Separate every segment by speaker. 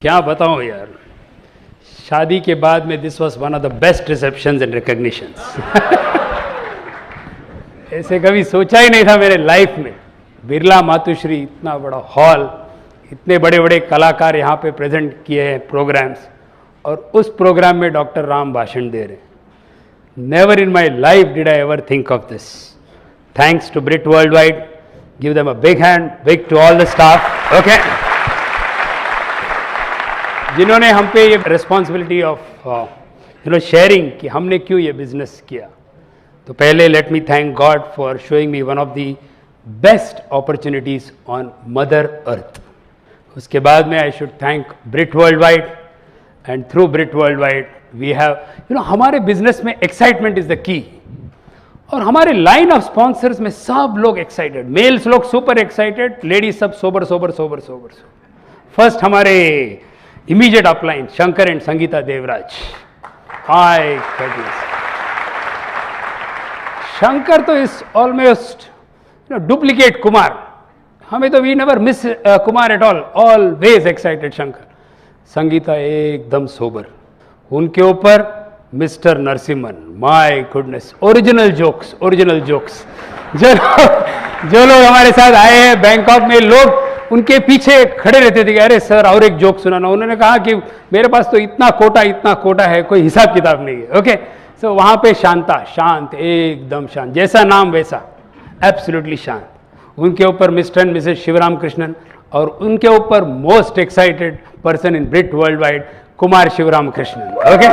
Speaker 1: क्या बताऊं यार, शादी के बाद में this was one of the best receptions and recognitions. ऐसे कभी सोचा ही नहीं था मेरे लाइफ में। बिरला मातुश्री, इतना बड़ा हॉल, इतने बड़े बड़े कलाकार यहाँ पे प्रेजेंट किए हैं प्रोग्राम्स, और उस प्रोग्राम में डॉक्टर राम भाषण दे रहे हैं। Never in my life did I ever think of this. Thanks to Brit world Wide, give them a big hand, big to all the staff, okay, जिन्होंने हम पे ये रिस्पॉन्सिबिलिटी ऑफ शेयरिंग कि हमने क्यों ये बिजनेस किया। तो पहले let me thank God for showing me one of the best opportunities on mother earth. उसके बाद में I should thank Britt world wide, and through Britt world wide we have हमारे बिजनेस में एक्साइटमेंट इज द की, और हमारे line of sponsors में सब लोग एक्साइटेड, मेल्स लोग सुपर एक्साइटेड, लेडीज सब sober sober sober sober sober. First हमारे immediate upline Shankar and Sangeeta Devraj. हाय शंकर तो इज ऑलमोस्ट डुप्लीकेट कुमार। हमें तो we never miss Kumar at all, always excited Shankar. Sangeeta एकदम सोबर, उनके ऊपर mister Narasimhan, my goodness, original jokes, original jokes. जो लोग हमारे साथ आए हैं बैंकॉक में, लोग उनके पीछे खड़े रहते थे कि अरे सर और एक जोक सुनाना। उन्होंने कहा कि मेरे पास तो इतना कोटा है, कोई हिसाब किताब नहीं है। ओके, सो वहाँ पे शांता, शांत, एकदम शांत, जैसा नाम वैसा, एब्सोल्युटली शांत। उनके ऊपर Mr and Mrs Shivaram Krishnan, और उनके ऊपर most excited person in Britt world wide, Kumar Shivaram Krishnan. Okay,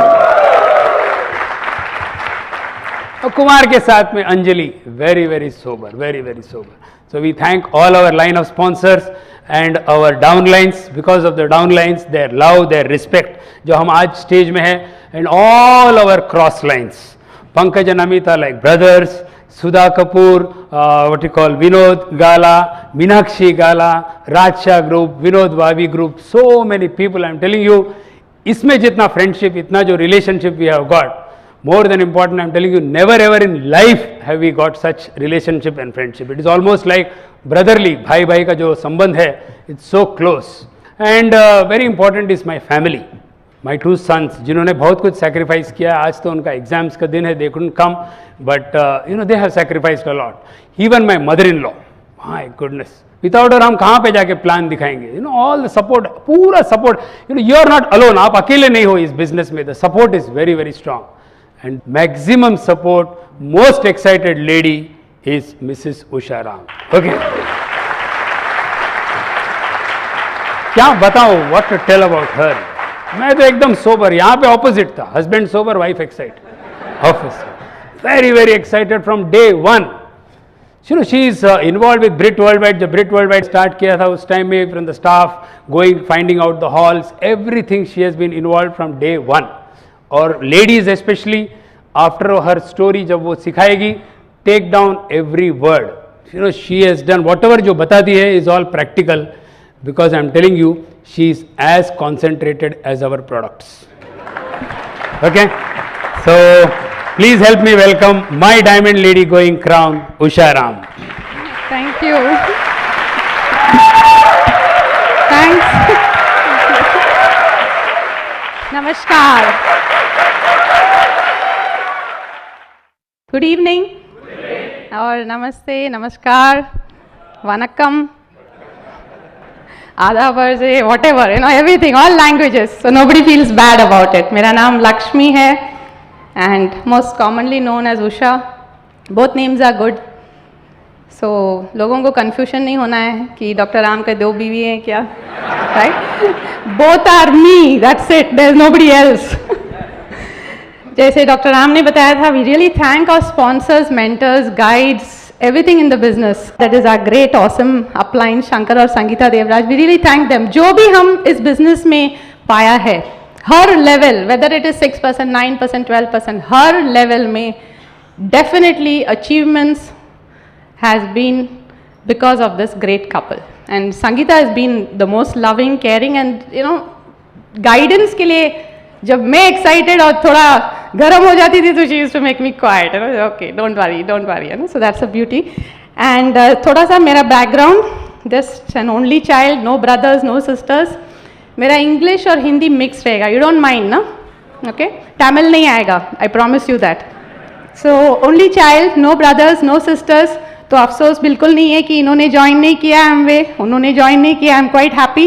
Speaker 1: और कुमार के साथ में Anjali, very very sober, very very sober. So we thank all our line of sponsors and our downlines, because of the downlines, their love, their respect, जो हम आज stage में हैं, and all our cross lines, Pankaj and Amita like brothers, Sudha Kapoor, what you call Vinod Gala, Meenakshi Gala, Rajshah Group, Vinod Vavi Group, so many people. I'm telling you, इसमें जितना friendship, इतना जो relationship we have got, more than important, I'm telling you, never ever in life have we got such relationship and friendship. It is almost like brotherly, भाई भाई का जो संबंध है, it's so close. And very important is my family, my two sons, जिन्होंने बहुत कुछ sacrifice किया। आज तो उनका exams का दिन है, they couldn't come, but they have sacrificed a lot. Even my mother-in-law, my goodness, without her हम कहाँ पे जाके plan दिखाएंगे? All the support, पूरा support, you are not alone, आप अकेले नहीं हो इस business में, the support is very very strong. And maximum support, most excited lady is Mrs. Usha Ram. Okay. क्या बताऊं, what to tell about her? मैं तो एकदम sober, यहाँ पे opposite था, husband sober, wife excited, office, very very excited from day one. She is involved with Brit Worldwide. जब Brit Worldwide start किया था उस time में, from the staff, going, finding out the halls, everything she has been involved from day one. और ladies specially, after हर story जब वो सिखाएगी, take down every word, she has done whatever जो बताती है is all practical, because I am telling you she is as concentrated as our products. Okay, so please help me welcome my diamond lady going crown, Usha Ram.
Speaker 2: Thank you, thanks, नमस्कार, good evening, और नमस्ते, नमस्कार, वनक्कम, आधा वर्जे, whatever, everything, all languages, so nobody feels bad about it. मेरा नाम लक्ष्मी है, and most commonly known as Usha. Both names are good, so लोगों को कन्फ्यूजन नहीं होना है कि डॉक्टर राम के दो बीवी हैं क्या, right? Both are me, that's it, there is nobody else. जैसे डॉक्टर राम ने बताया था, we really thank our sponsors, mentors, guides, everything in the business, that is our great awesome upline Shankar और Sangeeta Devraj. We really thank them. जो भी हम इस business में पाया है, हर लेवल, वेदर इट इज 6%, 9%, 12%, हर लेवल में definitely achievements has been because of this great couple, and Sangeeta has been the most loving, caring, and guidance के लिए जब मैं excited और थोड़ा गर्म हो जाती थी तो she used to make me quiet, okay, don't worry, so that's a beauty. And थोड़ा सा मेरा background, just an only child, no brothers, no sisters, मेरा इंग्लिश और हिंदी मिक्स रहेगा, यू डोंट माइंड ना? ओके, तमिल नहीं आएगा, I promise you that. So only child, no brothers, no sisters. तो अफसोस बिल्कुल नहीं है कि इन्होंने ज्वाइन नहीं किया एमवे, उन्होंने ज्वाइन नहीं किया. I am quite happy.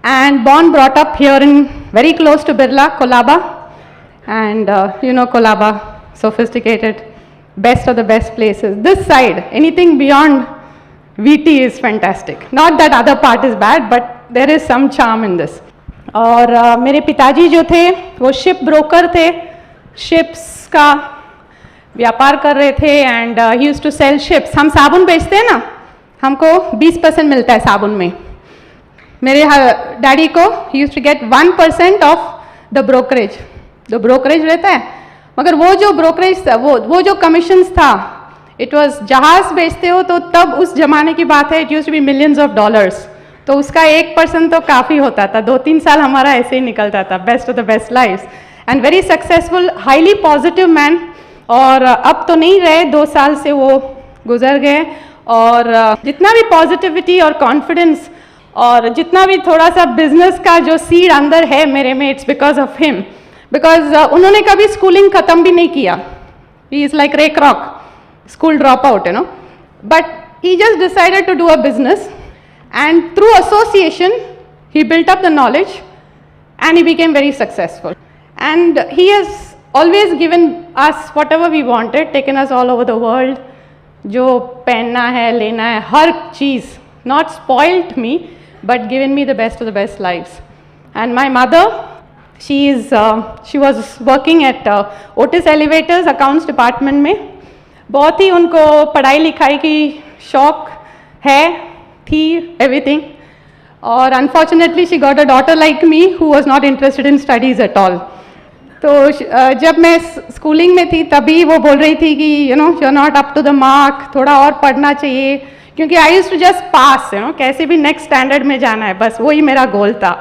Speaker 2: And born brought up here in very close to Birla, Colaba. And you know Colaba, sophisticated, best of the best places. This side, anything beyond VT is fantastic. Not that other part is bad, but there is some charm in this. और मेरे पिताजी जो थे वो ship broker थे, ships का व्यापार कर रहे थे. And he used to sell ships. हम साबुन बेचते हैं ना, हमको 20% मिलता है साबुन में. मेरे डैडी को he used to get 1% of the brokerage. जो ब्रोकरेज रहता है, मगर वो जो ब्रोकरेज था, वो जो कमीशंस था, इट वाज, जहाज बेचते हो तो तब उस जमाने की बात है, it used to be millions of dollars. तो उसका 1% तो काफ़ी होता था. 2-3 साल हमारा ऐसे ही निकलता था. Best of the best life and very successful, highly positive man. और अब तो नहीं रहे, 2 साल से वो गुजर गए. और जितना भी पॉजिटिविटी और कॉन्फिडेंस और जितना भी थोड़ा सा बिजनेस का जो सीड अंदर है मेरे में, it's because of him. Because उन्होंने कभी स्कूलिंग ख़त्म भी नहीं किया. He is like wreck rock, school drop out, you know. But he just decided to do a business. And through association, he built up the knowledge and he became very successful. And he has always given us whatever we wanted, taken us all over the world. जो पहनना है, लेना है, हर चीज़. Not spoiled me, but given me the best of the best lives. And my mother, she was working at Otis Elevators, accounts department में. बहुत ही उनको पढ़ाई लिखाई की शौक है, थी, everything. और unfortunately she got a daughter like me who was not interested in studies at all. तो जब मैं स्कूलिंग में थी तभी वो बोल रही थी कि you know you are not up to the mark, थोड़ा और पढ़ना चाहिए. क्योंकि I used to just pass, you know, कैसे भी नेक्स्ट स्टैंडर्ड में जाना है, बस वही मेरा गोल था.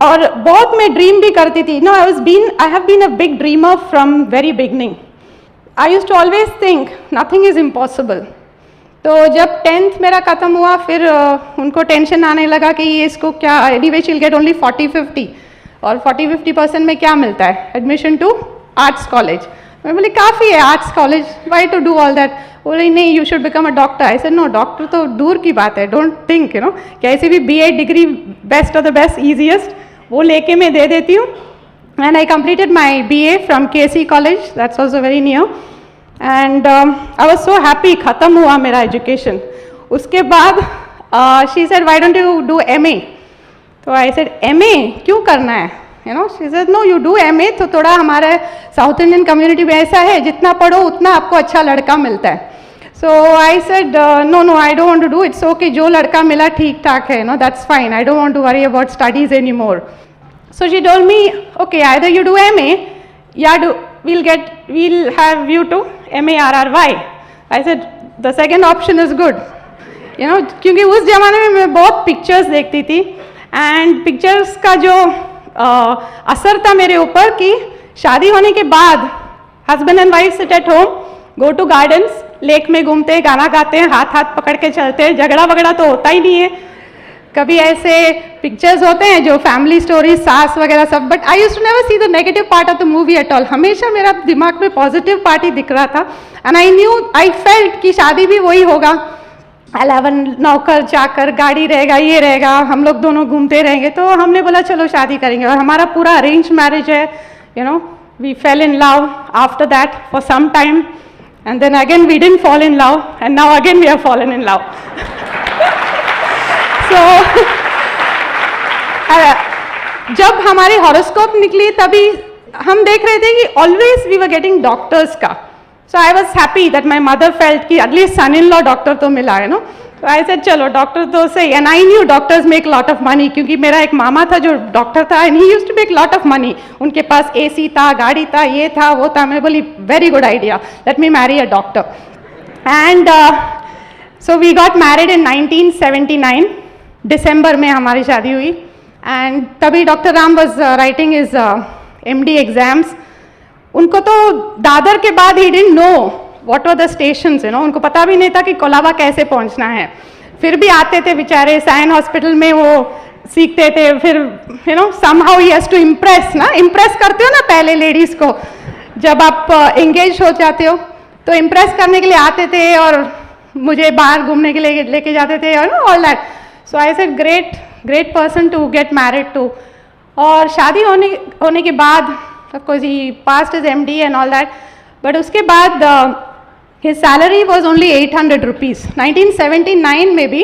Speaker 2: और बहुत मैं ड्रीम भी करती थी. No, I have been a big dreamer from very beginning. I used to always think nothing is impossible. तो जब 10th मेरा ख़त्म हुआ, फिर उनको टेंशन आने लगा कि ये इसको क्या, anyway she will get only 40-50, और 40-50% में क्या मिलता है, एडमिशन टू आर्ट्स कॉलेज. मैं बोली काफ़ी है arts college, why to do all that. बोले नहीं, you should become a doctor. I said no, doctor तो दूर की बात है, डोंट थिंक, यू नो. कैसे भी BA degree, best of the best, easiest, वो लेके मैं दे देती हूँ. And I completed my BA from KC college, that's also very near. And I was so happy. ख़त्म हुआ मेरा एजुकेशन. उसके बाद she said why don't you do MA. तो आई सेड MA क्यों करना है, you know. She said no, you do MA. तो थोड़ा हमारे साउथ इंडियन कम्युनिटी में ऐसा है, जितना पढ़ो उतना आपको अच्छा लड़का मिलता है. So I said no, I don't want to do. It's okay, जो लड़का मिला ठीक ठाक है, no, that's fine. I don't want to worry about studies any more. So she told me, okay, either you do MA या we'll have you to MARRY. I said the second option is good, you know. क्योंकि उस जमाने में मैं बहुत pictures देखती थी, and pictures का जो असर था मेरे ऊपर कि शादी होने के बाद husband and wife sit at home, go to gardens, lake में घूमते हैं, गाना गाते हैं, हाथ हाथ पकड़ के चलते हैं. झगड़ा वगड़ा तो होता ही नहीं है. कभी ऐसे पिक्चर्स होते हैं जो फैमिली स्टोरी, सास वगैरह सब. But I used to never see the negative part of the movie at all. हमेशा मेरा दिमाग में पॉजिटिव पार्ट ही दिख रहा था. एंड आई फेल्ट कि शादी भी वही होगा, 11 नौकर चाकर, गाड़ी रहेगा, ये रहेगा, हम लोग दोनों घूमते रहेंगे. तो हमने बोला चलो शादी करेंगे. और हमारा पूरा अरेंज मैरिज है, you know. We fell in love after that for some time, and then again we didn't fall in love, and now again we have fallen in love. So, जब हमारी हॉरोस्कोप निकली तभी हम देख रहे थे कि always we were getting doctors का. So I was happy that my mother felt कि at least son in law doctor तो मिला है, नो. तो आई सेड चलो डॉक्टर तो सही. And I knew doctors make lot of money, क्योंकि मेरा एक मामा था जो डॉक्टर था, and he used to make lot of money. उनके पास AC था, गाड़ी था, ये था, वो था. मैं बोली very good idea, let me marry a doctor. And so we got married in 1979. दिसंबर में हमारी शादी हुई. एंड तभी doctor Ram was writing his MD exams. उनको तो दादर के बाद he didn't know what were the stations, you know. उनको पता भी नहीं था कि कोलाबा कैसे पहुंचना है. फिर भी आते थे बेचारे. साइन हॉस्पिटल में वो सीखते थे, फिर somehow he has to impress ना, impress करते हो ना पहले लेडीज़ को, जब आप engage हो जाते हो तो impress करने के लिए आते थे और मुझे बाहर घूमने के लिए लेके जाते थे, all that. So I said great person to get married to. और शादी होने के बाद of course he passed his MD and all that, but उसके बाद his salary was only 800 rupees. 1979 में भी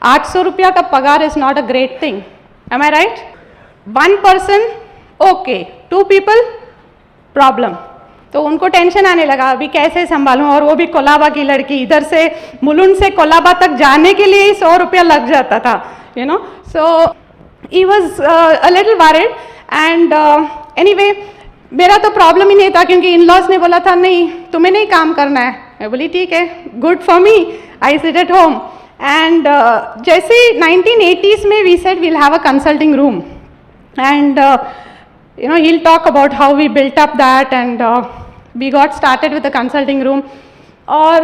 Speaker 2: 800 रुपया का पगार is not a great thing. Am I right? One person okay, 2 people problem. तो उनको टेंशन आने लगा अभी कैसे संभालूं, और वो भी कोलाबा की लड़की, इधर से मुलुंड से कोलाबा तक जाने के लिए ही 100 रुपया लग जाता था, so he was a little worried. And anyway मेरा तो प्रॉब्लम ही नहीं था, क्योंकि इन लॉज ने बोला था नहीं तुम्हें नहीं काम करना है. मैं बोली ठीक है, good for me, I sit at home. And जैसे 1980s में we said we'll have a consulting room, and he'll talk about how we built up that, and we got started with the consulting room. और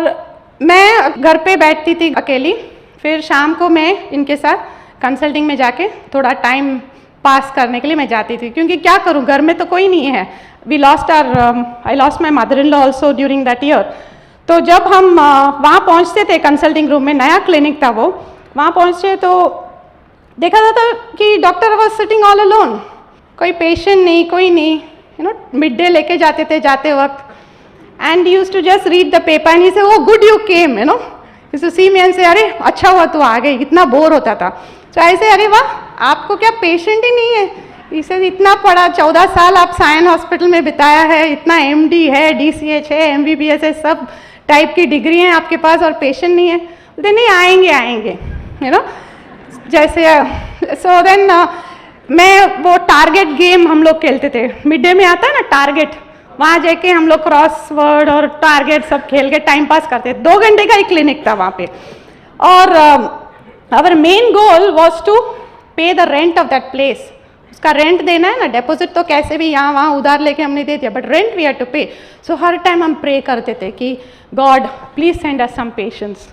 Speaker 2: मैं घर पे बैठती थी अकेली, फिर शाम को मैं इनके साथ कंसल्टिंग में जाके थोड़ा टाइम पास करने के लिए मैं जाती थी, क्योंकि क्या करूं घर में तो कोई नहीं है. I lost my mother-in-law also during that year. तो जब हम वहाँ पहुँचते थे कंसल्टिंग रूम में, नया क्लिनिक था वो, वहाँ पहुँचे तो देखा जाता कि doctor was sitting all alone, कोई पेशेंट नहीं, कोई नहीं, मिड डे लेके जाते थे जाते वक्त. And he used to just read the paper and he said, "Oh, good you came, used to see me and say, अरे अच्छा हुआ तू आ गई, इतना बोर होता था." तो ऐसे अरे वाह आपको क्या पेशेंट ही नहीं है. इसे इतना पढ़ा, 14 साल आप सायन हॉस्पिटल में बिताया है, इतना MD है, DCH है, MBBS है, सब टाइप की डिग्री हैं आपके पास और पेशेंट नहीं है. बोलते नहीं आएंगे जैसे. सो देन मैं वो टारगेट गेम हम लोग खेलते थे, मिड डे में आता है ना टारगेट, वहाँ जाके हम लोग क्रॉसवर्ड और टारगेट सब खेल के टाइम पास करते थे. 2 घंटे का ही क्लिनिक था वहाँ पे. और our main goal was to pay the rent of that place. उसका रेंट देना है ना, डेपोजिट तो कैसे भी यहाँ वहाँ उधार लेके हमने दे दिया, but rent we had to pay. So हर टाइम हम प्रे करते थे कि God please send us some patients,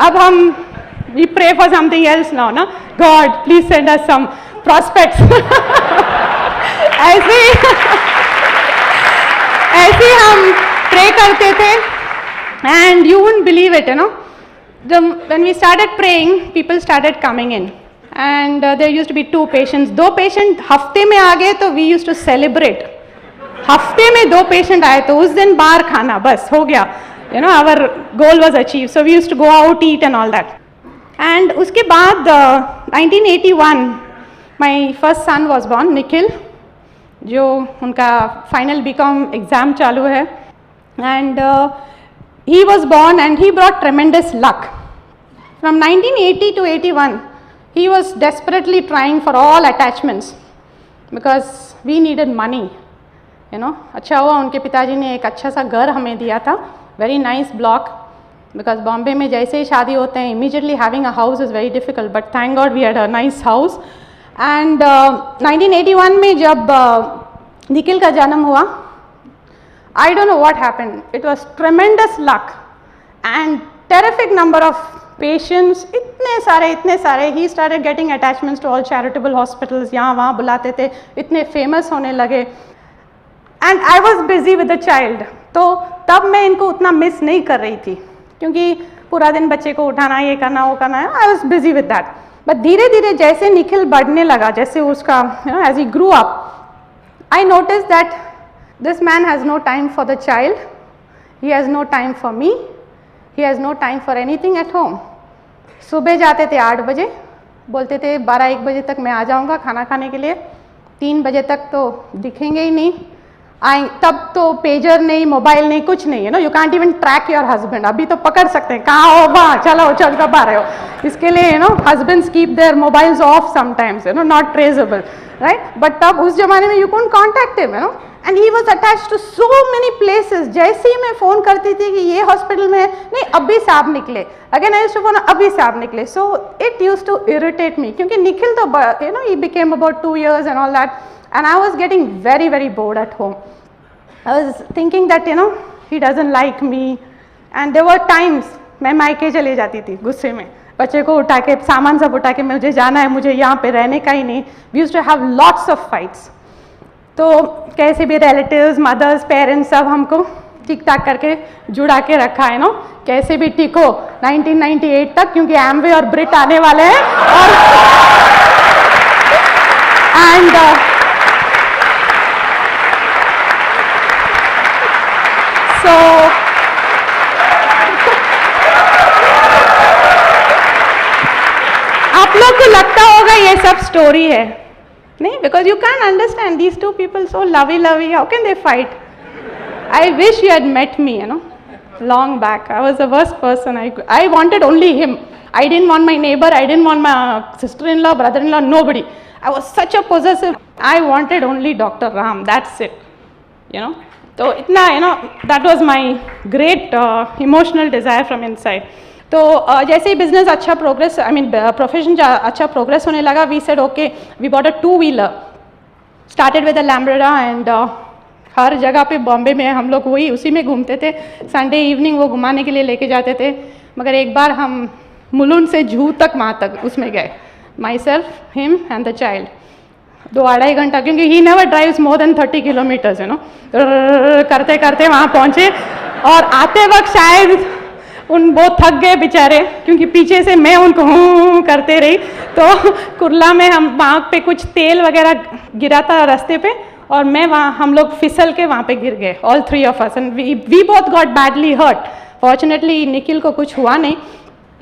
Speaker 2: अब हम we pray for something else now ना, God please send us some prospects. ऐसे हम प्रे करते थे. And you wouldn't believe it, when we started praying, people started coming in, and there used to be 2 patients. 2 patient हफ्ते में आ गए तो we used to celebrate. हफ्ते में 2 patient आए तो उस दिन बाहर खाना, बस हो गया, our goal was achieved. So we used to go out, eat and all that. And उसके बाद 1981 my first son was born, Nikhil, जो उनका final BCom एग्ज़ाम चालू है. And he was born and he brought tremendous luck. From 1980 to 81, he was desperately trying for all attachments because we needed money. अच्छा हुआ उनके पिताजी ने एक अच्छा सा घर हमें दिया था, very nice block, because Bombay में जैसे ही शादी होते हैं immediately having a house is very difficult, but thank God we had a nice house. And 1981 में जब निखिल का जन्म हुआ, I don't know what happened. It was tremendous luck and terrific number of patients. इतने सारे. He started getting attachments to all charitable hospitals. यहाँ वहाँ बुलाते थे, इतने famous होने लगे. And I was busy with the child. तो तब मैं इनको उतना मिस नहीं कर रही थी, क्योंकि पूरा दिन बच्चे को उठाना, ये करना, वो करना है. I was busy with that. But धीरे धीरे जैसे निखिल बढ़ने लगा, जैसे उसका as he grew up, I noticed that this man has no time for the child, he has no time for me, he has no time for anything at home. सुबह जाते थे 8 बजे, बोलते थे 12-1 बजे तक मैं आ जाऊंगा खाना खाने के लिए, 3 बजे तक तो दिखेंगे ही नहीं. तब तो पेजर नहीं, मोबाइल नहीं, कुछ नहीं है. You can't even track your husband. अभी तो पकड़ सकते हैं, कहाँ हो, वहाँ चलो, चल कब आ रहे हो. इसके लिए husbands keep their mobiles off sometimes, not traceable, right. But तब उस जमाने में you couldn't contact him, and he was attached to so many places. जैसे ही मैं फ़ोन करती थी कि ये हॉस्पिटल में है, नहीं अभी से आप निकले, again I used to phone, अभी से आप निकले. So it used to irritate me, क्योंकि निखिल तो he became about 2 years and all that, and I was getting very very bored at home. I was thinking that he doesn't like me, and there were times मैं मायके चले जाती थी गुस्से में, बच्चे को उठा के सामान सब उठा के मुझे जाना है, मुझे यहाँ पे रहने का ही नहीं. We used to have lots of fights. तो कैसे भी रिलेटिव्स, मदर्स, पेरेंट्स सब हमको ठीक ठाक करके जुड़ा के रखा है. नो कैसे भी टिको 1998 तक, क्योंकि एमवे और ब्रिट आने वाले हैं. और एंड सो आप लोग को लगता होगा ये सब स्टोरी है, नहीं? Because you can understand these two people so lovey lovey, how can they fight? I wish you had met me, you know, long back. I was the worst person. I wanted only him. I didn't want my neighbor. I didn't want my sister-in-law, brother-in-law, nobody. I was such a possessive. I wanted only Dr. Ram. That's it, you know. So itna, you know, that was my great emotional desire from inside. तो जैसे ही business अच्छा progress, I mean profession अच्छा progress होने लगा, we said okay, we bought a 2-wheeler. Started with a Lambretta and हर जगह पे बॉम्बे में हम लोग वही उसी में घूमते थे. संडे इवनिंग वो घुमाने के लिए लेके जाते थे. मगर एक बार हम मुलुंड से जूहू तक वहाँ तक उसमें गए, my self, him and the child. 2-2.5 घंटा, क्योंकि he never drives more than 30 kilometres, you know. करते करते वहाँ पहुँचे और आते वक्त शायद वो थक गए बेचारे, क्योंकि पीछे से मैं उनको करते रही. तो कुर्ला में हम वहाँ पे कुछ तेल वगैरह गिरा था रास्ते पे, और मैं वहाँ, हम लोग फिसल के वहाँ पे गिर गए, all 3 of us, and we both got badly hurt. Fortunately Nikhil को कुछ हुआ नहीं.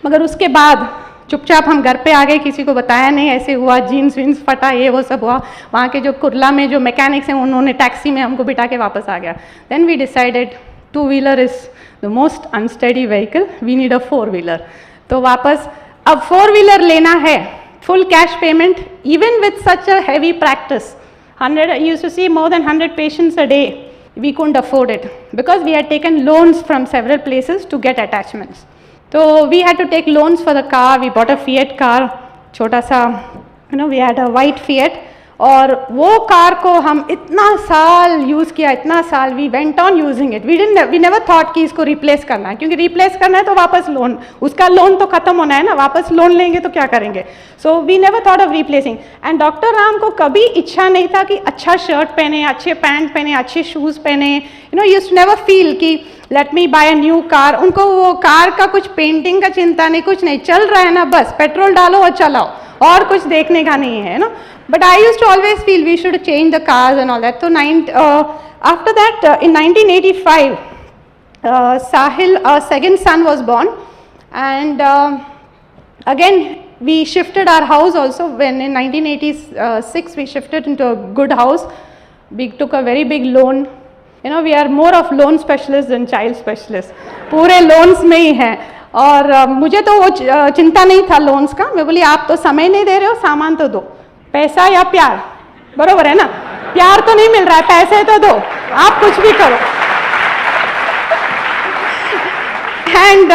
Speaker 2: मगर उसके बाद चुपचाप हम घर पे आ गए, किसी को बताया नहीं ऐसे हुआ, जीन्स वीन्स फटा, ये वो सब हुआ. वहाँ के जो कुर्ला में जो मैकेनिक्स हैं उन्होंने टैक्सी में हमको बिठा के वापस आ गया. Then we decided 2-wheeler is the most unsteady vehicle, we need a 4-wheeler. तो वापस अब 4-wheeler लेना है, full cash payment, even with such a heavy practice. 100, I used to see more than 100 patients a day. We couldn't afford it because we had taken loans from several places to get attachments. So we had to take loans for the car. We bought a Fiat car, छोटा सा, you know, we had a white Fiat. और वो car को हम इतना साल use किया, इतना साल, we went on using it. We never thought कि इसको रिप्लेस करना है, क्योंकि रिप्लेस करना है तो वापस लोन, उसका लोन तो ख़त्म होना है ना, वापस लोन लेंगे तो क्या करेंगे. So we never thought of replacing. And doctor Ram को कभी इच्छा नहीं था कि अच्छा शर्ट पहने, अच्छे पैंट पहने, अच्छे शूज़ पहने. You know, used to never feel कि let me buy a new car. उनको वो कार का कुछ पेंटिंग का चिंता नहीं, कुछ नहीं, चल रहा है ना, बस पेट्रोल डालो और चलाओ, और कुछ देखने का नहीं है ना. But I used to always feel we should change the cars and all that. So after that, in 1985, Sahil, our second son, was born, and again we shifted our house also. When in 1986 we shifted into a good house, we took a very big loan. You know, we are more of loan specialists than child specialists. पूरे loans में ही हैं. और मुझे तो वो चिंता नहीं था लोन्स का. मैं बोली आप तो समय नहीं दे रहे हो, सामान तो दो. पैसा या प्यार, बरोबर है ना? प्यार तो नहीं मिल रहा है, पैसे तो दो, आप कुछ भी करो. एंड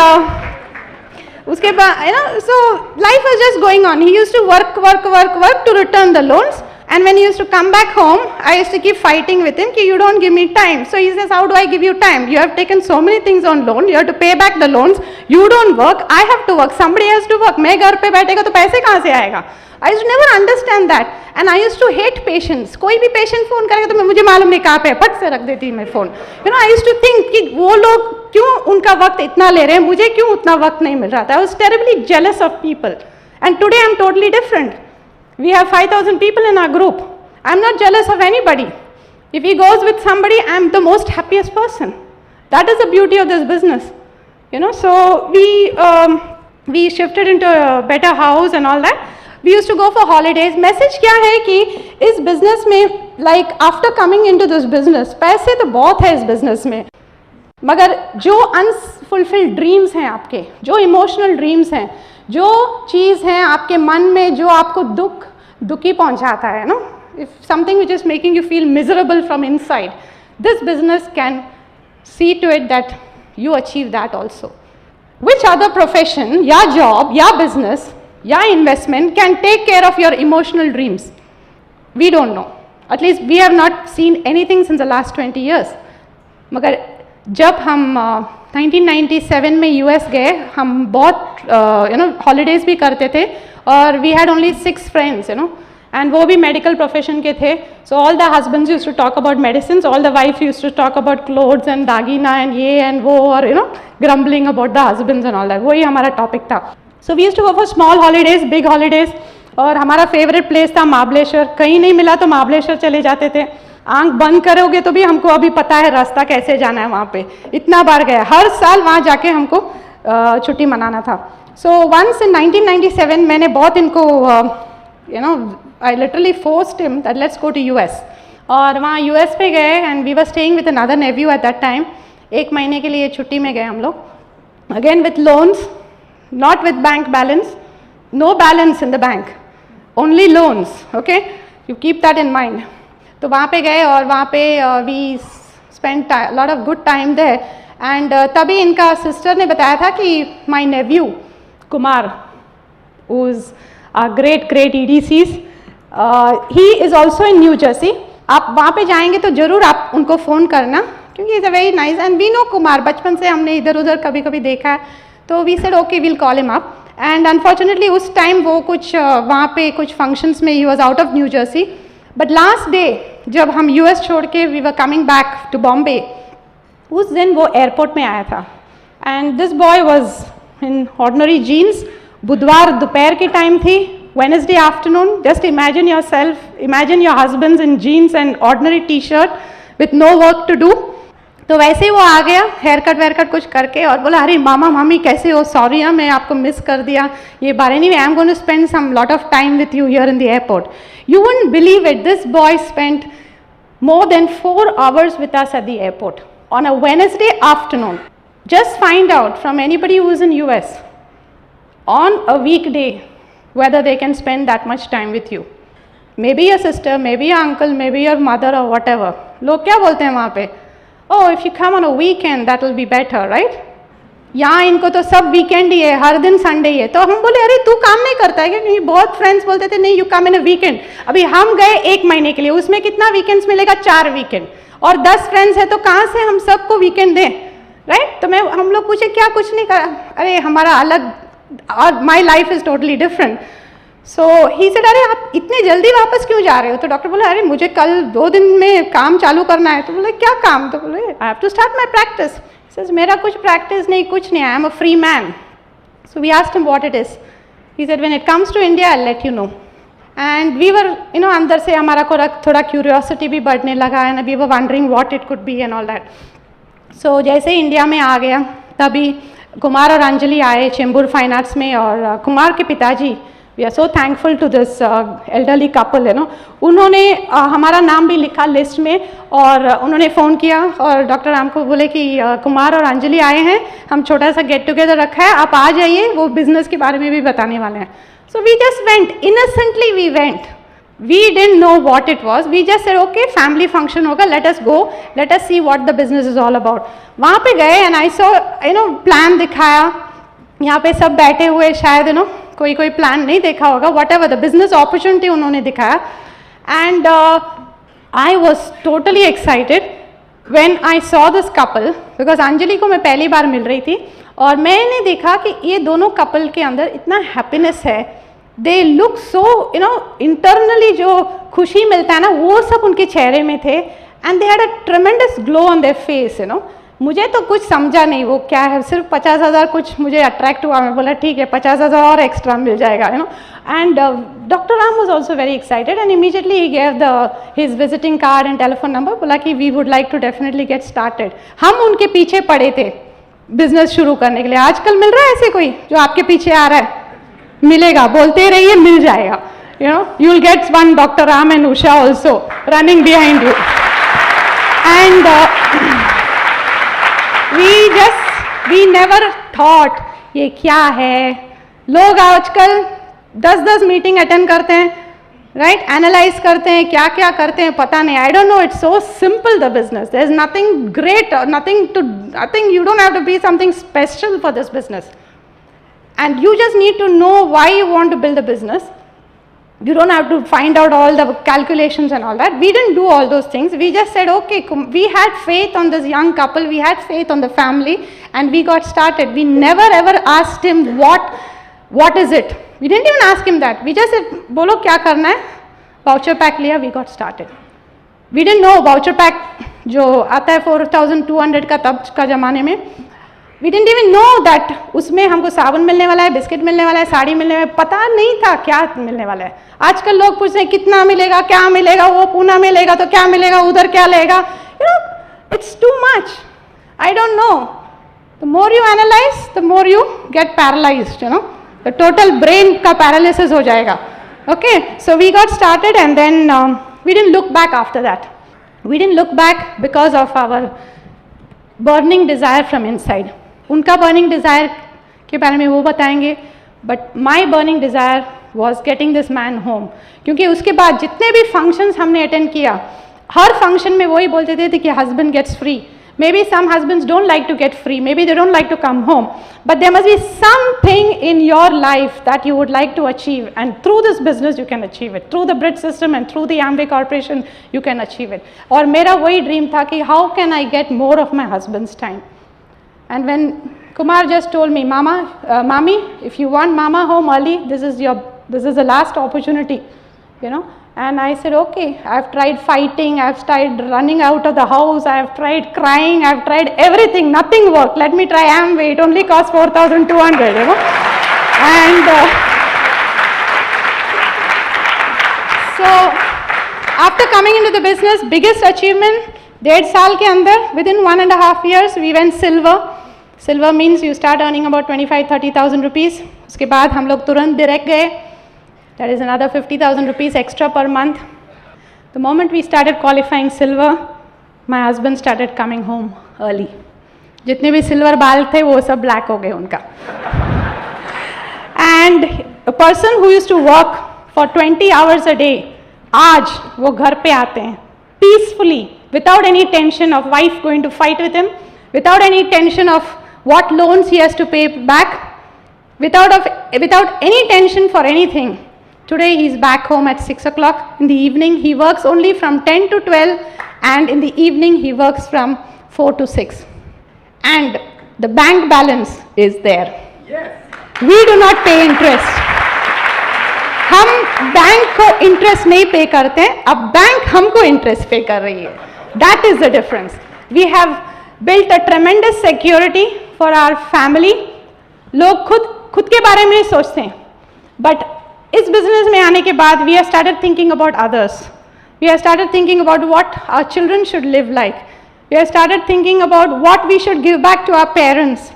Speaker 2: उसके बाद, you know, so life was just going on. He used to work to return the loans. And when he used to come back home, I used to keep fighting with him कि you don't give me time. So he says, how do I give you time? You have taken so many things on loan. You have to pay back the loans. You don't work. I have to work. Somebody has to work. मैं घर पे बैठेगा तो पैसे कहाँ से आएगा? I used to never understand that. And I used to hate patients. कोई भी patient फ़ोन करेगा तो मुझे मालूम नहीं कहाँ पे है, फट से रख देती मैं phone. You know, I used to think कि वो लोग क्यों उनका वक्त इतना ले रहे हैं, मुझे क्यों उतना वक्त नहीं मिल रहा था. I was terribly jealous of people. And today I'm totally different. We have 5,000 people in our group. I'm not jealous of anybody. If he goes with somebody, I'm the most happiest person. That is the beauty of this business. You know, so we shifted into a better house and all that. We used to go for holidays. Message क्या है कि इस business में, like after coming into this business, पैसे तो बहुत है इस business में, मगर जो unfulfilled dreams हैं आपके, जो emotional dreams हैं, जो चीज़ हैं आपके मन में जो आपको दुखी पहुंचाता है ना, if something which is making you feel miserable from inside, this business can see to it that you achieve that also. Which other profession, या job, या business, या investment can take care of your emotional dreams? We don't know. At least we have not seen anything since the last 20 years. मगर जब हम 1997 में US गए, हम बहुत हॉलीडेज़ भी करते थे, और we had only 6 friends and वो भी मेडिकल प्रोफेशन के थे. So all the husbands used to talk about medicine, all the wife used to talk about clothes and दागीना एंड ये एंड वो, और grumbling about the husbands and all that. वही हमारा टॉपिक था. So we used to go for small holidays, big holidays, और हमारा favourite place था महाबलेश्वर. कहीं नहीं मिला तो महाबलेश्वर चले जाते थे. आंख बंद करोगे तो भी हमको अभी पता है रास्ता कैसे जाना है वहाँ पे. इतना बार गया, हर साल वहाँ जाके हमको छुट्टी मनाना था. सो वंस इन 1997 मैंने बहुत इनको I literally forced him that let's go to US. और वहाँ US पे गए and we were staying with another nephew at that time. 1 महीने के लिए छुट्टी में गए हम लोग. Again with loans, not with bank balance, no balance in the bank, only loans. Okay, you keep that in mind. तो वहाँ पे गए और वहाँ पे we spent a lot of good time there. And तभी इनका सिस्टर ने बताया था कि my nephew Kumar, who's a great EDCs, he is also in New Jersey. आप वहाँ पे जाएंगे तो ज़रूर आप उनको फ़ोन करना, क्योंकि is a very nice and we know Kumar, बचपन से हमने इधर उधर कभी कभी देखा है. तो we said okay will call him up. And unfortunately उस टाइम वो कुछ वहाँ पे कुछ फंक्शंस में he was out of New Jersey. But last day जब हम US छोड़ के we were coming back to Bombay, उस दिन वो एयरपोर्ट में आया था. And this boy was in ordinary jeans. बुधवार दोपहर की टाइम थी, Wednesday afternoon, just imagine yourself, imagine your husbands in jeans and ordinary t-shirt with no work to do. तो वैसे ही वो आ गया हेयर कट वेयर कट कुछ करके और बोला अरे मामा मामी कैसे हो, सॉरी हाँ मैं आपको मिस कर दिया ये बार. Anyway I am going to spend some lot of time with you here in the airport. You wouldn't believe it, this boy spent more than 4 hours with us at the airport on a Wednesday afternoon. Just find out from anybody who is in US on a weekday whether they can spend that much time with you. Maybe your sister, maybe your uncle, maybe your mother or whatever. लोग क्या बोलते हैं वहाँ पे, oh if you come on a weekend that will be better, right? यहाँ इनको तो सब वीकेंड ही है, हर दिन संडे ही है. तो हम बोले अरे तू काम नहीं करता है क्या, क्योंकि बहुत फ्रेंड्स बोलते थे नहीं you come in a weekend. अभी हम गए 1 महीने के लिए, उसमें कितना वीकेंड्स मिलेगा, 4 वीकेंड, और 10 फ्रेंड्स है तो कहाँ से हम सबको वीकेंड दें, राइट? तो हम लोग पूछे क्या कुछ नहीं करा, अरे हमारा अलग, और my life is totally different. So he said अरे आप इतने जल्दी वापस क्यों जा रहे हो? तो डॉक्टर बोला अरे मुझे कल 2 दिन में काम चालू करना है. तो बोले क्या काम? तो बोले I have to start my practice. Says मेरा कुछ प्रैक्टिस नहीं, कुछ नहीं, I am a free man. So we asked him what it is. He said when it comes to India I let you know. And we were अंदर से हमारा को थोड़ा क्यूरियोसिटी भी बढ़ने लगा and we were wondering what it could be and all that. So जैसे ही इंडिया में आ गया तभी कुमार और अंजलि आए चेंबूर फाइन आर्ट्स में. और कुमार के पिताजी, we are so thankful to this elderly couple, उन्होंने हमारा नाम भी लिखा लिस्ट में और उन्होंने फ़ोन किया और डॉक्टर राम को बोले कि कुमार और अंजलि आए हैं, हम छोटा सा गेट टुगेदर रखा है, आप आ जाइए, वो बिजनेस के बारे में भी बताने वाले हैं. So we just went, innocently we went. We didn't know what it was. We just said, okay, family function होगा, let us go, let us see what the business is all about. वहाँ पे गए and I saw, plan दिखाया. यहाँ पे सब बैठे हुए, शायद कोई प्लान नहीं देखा होगा, whatever the business opportunity उन्होंने दिखाया. And I was totally excited when I saw this couple, because Anjali को मैं पहली बार मिल रही थी और मैंने देखा कि ये दोनों कपल के अंदर इतना हैप्पीनेस है. दे लुक सो इंटरनली जो खुशी मिलता है ना वो सब उनके चेहरे में थे. And they had a ट्रेमेंडस glow on their face. मुझे तो कुछ समझा नहीं वो क्या है, सिर्फ 50,000 कुछ मुझे अट्रैक्ट हुआ. मैं बोला ठीक है 50,000 और एक्स्ट्रा मिल जाएगा. And doctor Ram was also very excited and immediately he gave his visiting card and telephone number. बोला कि we would like to definitely get started. हम उनके पीछे पड़े थे बिजनेस शुरू करने के लिए. आजकल मिल रहा है ऐसे कोई जो आपके पीछे आ रहा है? मिलेगा, बोलते रहिए, मिल जाएगा. You will get one Dr. Ram and Usha also running behind you. And we never thought ये क्या है. लोग आजकल 10-10 मीटिंग अटेंड करते हैं, राइट, एनालाइज करते हैं, क्या क्या करते हैं पता नहीं. I don't know, it's so simple the business. There is nothing great, nothing, you don't have to be something special for this business. And you just need to know why you want to build a business, You don't have to find out all the calculations and all that. We didn't do all those things. We just said, okay, we had faith on this young couple, we had faith on the family, and we got started. We never ever asked him what is it. We didn't even ask him that. We just said, bolo kya karna hai? Voucher pack liya, we got started. We didn't know voucher pack जो आता है 4,200 का तब का ज़माने में, we didn't even know that उसमें हमको साबुन मिलने वाला है, बिस्किट मिलने वाला है, साड़ी मिलने वाला है, पता नहीं था क्या मिलने वाला है. आजकल लोग पूछते हैं कितना मिलेगा, क्या मिलेगा, वो पूना मिलेगा तो क्या मिलेगा, उधर क्या लेगा. You know, it's too much. I don't know. The more you analyze, the more you get paralyzed. You know, the total brain का paralysis हो जाएगा. Okay, so we got started and then we didn't look back after that. We didn't look back because of our burning desire from inside. उनका burning desire के बारे में वो बताएंगे, but my burning desire was getting this man home. क्योंकि उसके बाद जितने भी functions हमने attend किया, हर function में वही बोलते थे कि husband gets free. Maybe some husbands don't like to get free, maybe they don't like to come home, but there must be something in your life that you would like to achieve, and through this business you can achieve it. Through the Brit system and through the Amway Corporation you can achieve it. और मेरा वही dream था कि how can I get more of my husband's time. And when Kumar just told me, Mami, if you want Mama home early, this is the last opportunity, you know. And I said, okay, I've tried fighting, I've tried running out of the house, I've tried crying, I've tried everything, nothing worked. Let me try Amway, it only costs 4,200, you know. And so, after coming into the business, biggest achievement, 1.5 साल के अंदर, within 1.5 years, we went silver. Silver means you start earning about 25,000-30,000 rupees. उसके बाद हम लोग तुरंत direct गए. That is another 50,000 rupees extra per month. The moment we started qualifying silver, my husband started coming home early. जितने भी silver बाल थे वो सब black हो गए उनका. And a person who used to work for 20 hours a day, आज वो घर पे आते हैं peacefully, without any tension of wife going to fight with him, without any tension of what loans he has to pay back, without any tension for anything. Today he is back home at 6 o'clock in the evening. He works only from 10 to 12, and in the evening he works from 4 to 6. And the bank balance is there. Yes. We do not pay interest. हम bank को interest नहीं pay करते हैं, अब bank हमको interest pay कर रही है. That is the difference. We have built a tremendous security for our family. लोग खुद के बारे में सोचते हैं, but इस बिजनेस में आने के बाद we have started thinking about others. We have started thinking about what our children should live like. We have started thinking about what we should give back to our parents,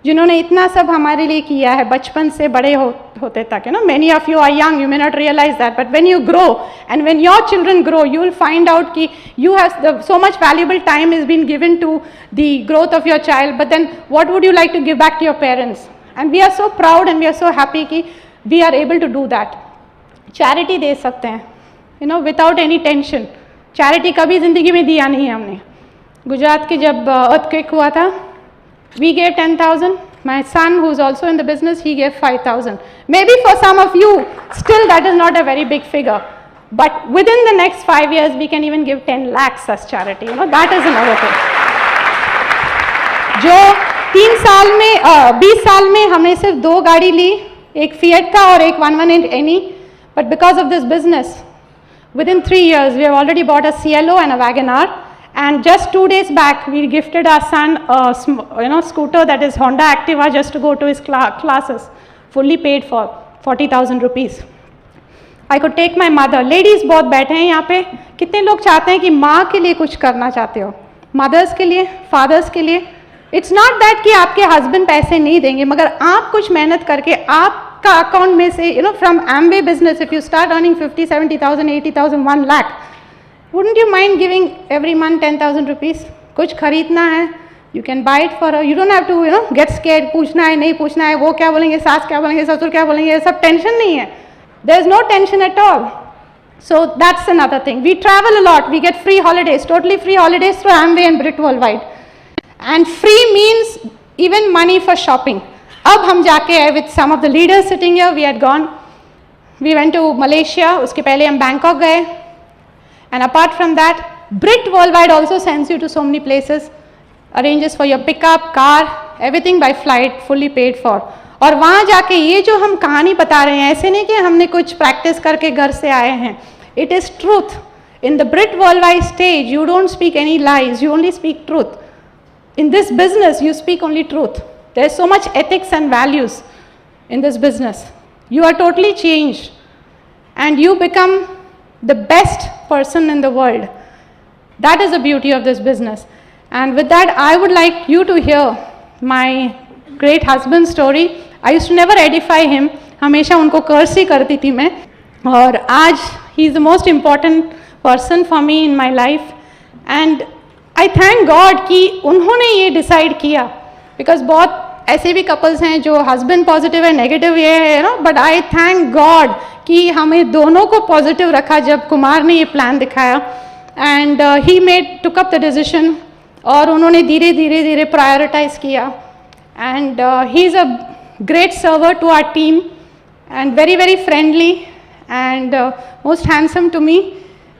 Speaker 2: जिन्होंने इतना सब हमारे लिए किया है बचपन से बड़े होते तक. You know, many of you are young, you may not realize that, but when you grow and when your children grow, you will find out कि you have so much valuable time is being given to the growth of your child, but then what would you like to give back to your parents? And we are so proud and we are so happy कि we are able to do that. Charity दे सकते हैं, you know, without any tension. Charity कभी ज़िंदगी में दिया नहीं है हमने. गुजरात के जब earthquake हुआ था, we gave 10,000. My son, who is also in the business, he gave 5,000. Maybe for some of you, still that is not a very big figure. But within the next 5 years, we can even give 10 lakhs as charity. You know, that is another thing. जो 3 साल में 20 साल में हमने सिर्फ 2 गाड़ी ली, एक Fiat था और एक 118 NE. But because of this business, within 3 years, we have already bought a Cielo and a Wagon-R. And just 2 days back, we gifted our son a scooter that is Honda Activa just to go to his classes, fully paid for 40,000 rupees. I could take my mother. Ladies बहुत बैठे हैं यहाँ पे. कितने लोग चाहते हैं कि माँ के लिए कुछ करना चाहते हो? Mothers के लिए, fathers के लिए. It's not that कि आपके husband पैसे नहीं देंगे, मगर आप कुछ मेहनत करके आपका अकाउंट में से, you know, from Amway business, if you start earning 50, 70,000, 80,000, 1 lakh, wouldn't you mind giving every month 10,000 rupees? कुछ खरीदना है, you can buy it for her. You don't have to, you know, get scared. पूछना है, नहीं पूछना है, वो क्या बोलेंगे, सास क्या बोलेंगे, ससुर क्या बोलेंगे, ये सब टेंशन नहीं है. There is no tension at all. So that's another thing. We travel a lot. We get free holidays, totally free holidays through Amway and Brit Worldwide. And free means even money for shopping. अब हम जाके with some of the leaders sitting here, we had gone. We went to Malaysia, उसके पहले हम Bangkok गए, and apart from that Britt world wide also sends you to so many places, arranges for your pickup, car, everything by flight, fully paid for. और वहाँ जाके ये जो हम कहानी बता रहे हैं, ऐसे नहीं कि हमने कुछ प्रैक्टिस करके घर से आए हैं, it is truth. In the Brit worldwide stage, you don't speak any lies, you only speak truth. In this business, you speak only truth. There's so much ethics and values in this business. You are totally changed and you become the best person in the world. That is the beauty of this business. And with that, I would like you to hear my great husband's story. I used to never edify him. हमेशा उनको कर्स ही करती थी मैं, और आज he is the most important person for me in my life, and I thank God कि उन्होंने ये डिसाइड किया, बिकॉज बहुत ऐसे भी कपल्स हैं जो हस्बैंड पॉजिटिव है, नेगेटिव ये है ना, बट आई थैंक गॉड कि हमें दोनों को पॉजिटिव रखा जब कुमार ने ये प्लान दिखाया, and he made took up the decision, और उन्होंने धीरे धीरे धीरे प्रायोरिटाइज किया, and he is a great server to our team and very very friendly and most handsome to me.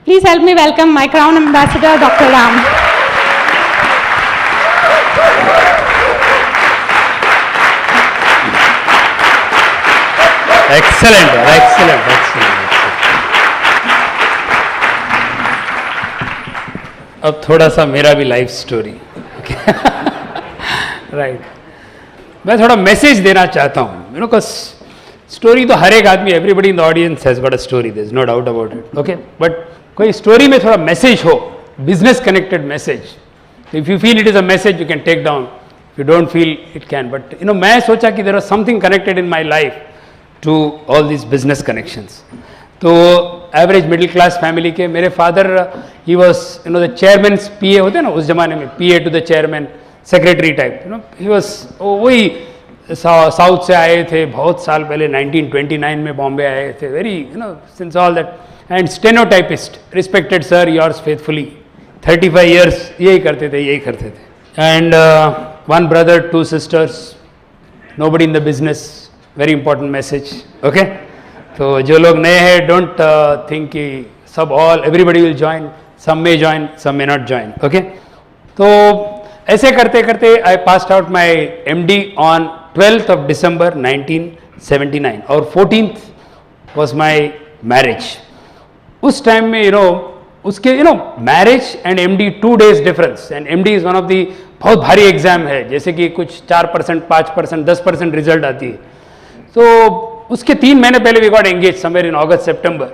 Speaker 2: Please help me welcome my crown ambassador, Dr. Ram.
Speaker 1: Excellent, excellent, excellent. अब थोड़ा सा मेरा भी life story, right. मैं थोड़ा message देना चाहता हूँ, यू नो, स्टोरी तो हर एक आदमी, everybody in the audience has got a story, there is no doubt about it, okay, but कोई स्टोरी में थोड़ा मैसेज हो, business connected message, if you feel it is a message you can take down, if you don't feel it can, but you know मैं सोचा कि there was something connected in my life to all this business connections. तो average middle class family के, मेरे father he was you know the chairman, PA होते हैं ना उस जमाने में, PA to the chairman, secretary type, you know he was, वही साउथ से आए थे बहुत साल पहले, 1929 में बॉम्बे आए थे, very you know since all that, and stenotypist, respected sir yours faithfully, 35 years यही करते थे, and one brother, 2 sisters, nobody in the business, very important message, okay. तो जो लोग नए हैं, डोंट थिंक कि सब all everybody will join, some may join, some may not join, okay. तो ऐसे करते करते I passed out my MD on 12th of December 1979, और 14th was my marriage. उस टाइम में यू नो उसके you know marriage and MD 2 days difference, and MD is one of the बहुत भारी एग्जाम है, जैसे कि कुछ 4%, 5%, 10% रिजल्ट आती है। तो उसके 3 महीने पहले we got engage somewhere in August September.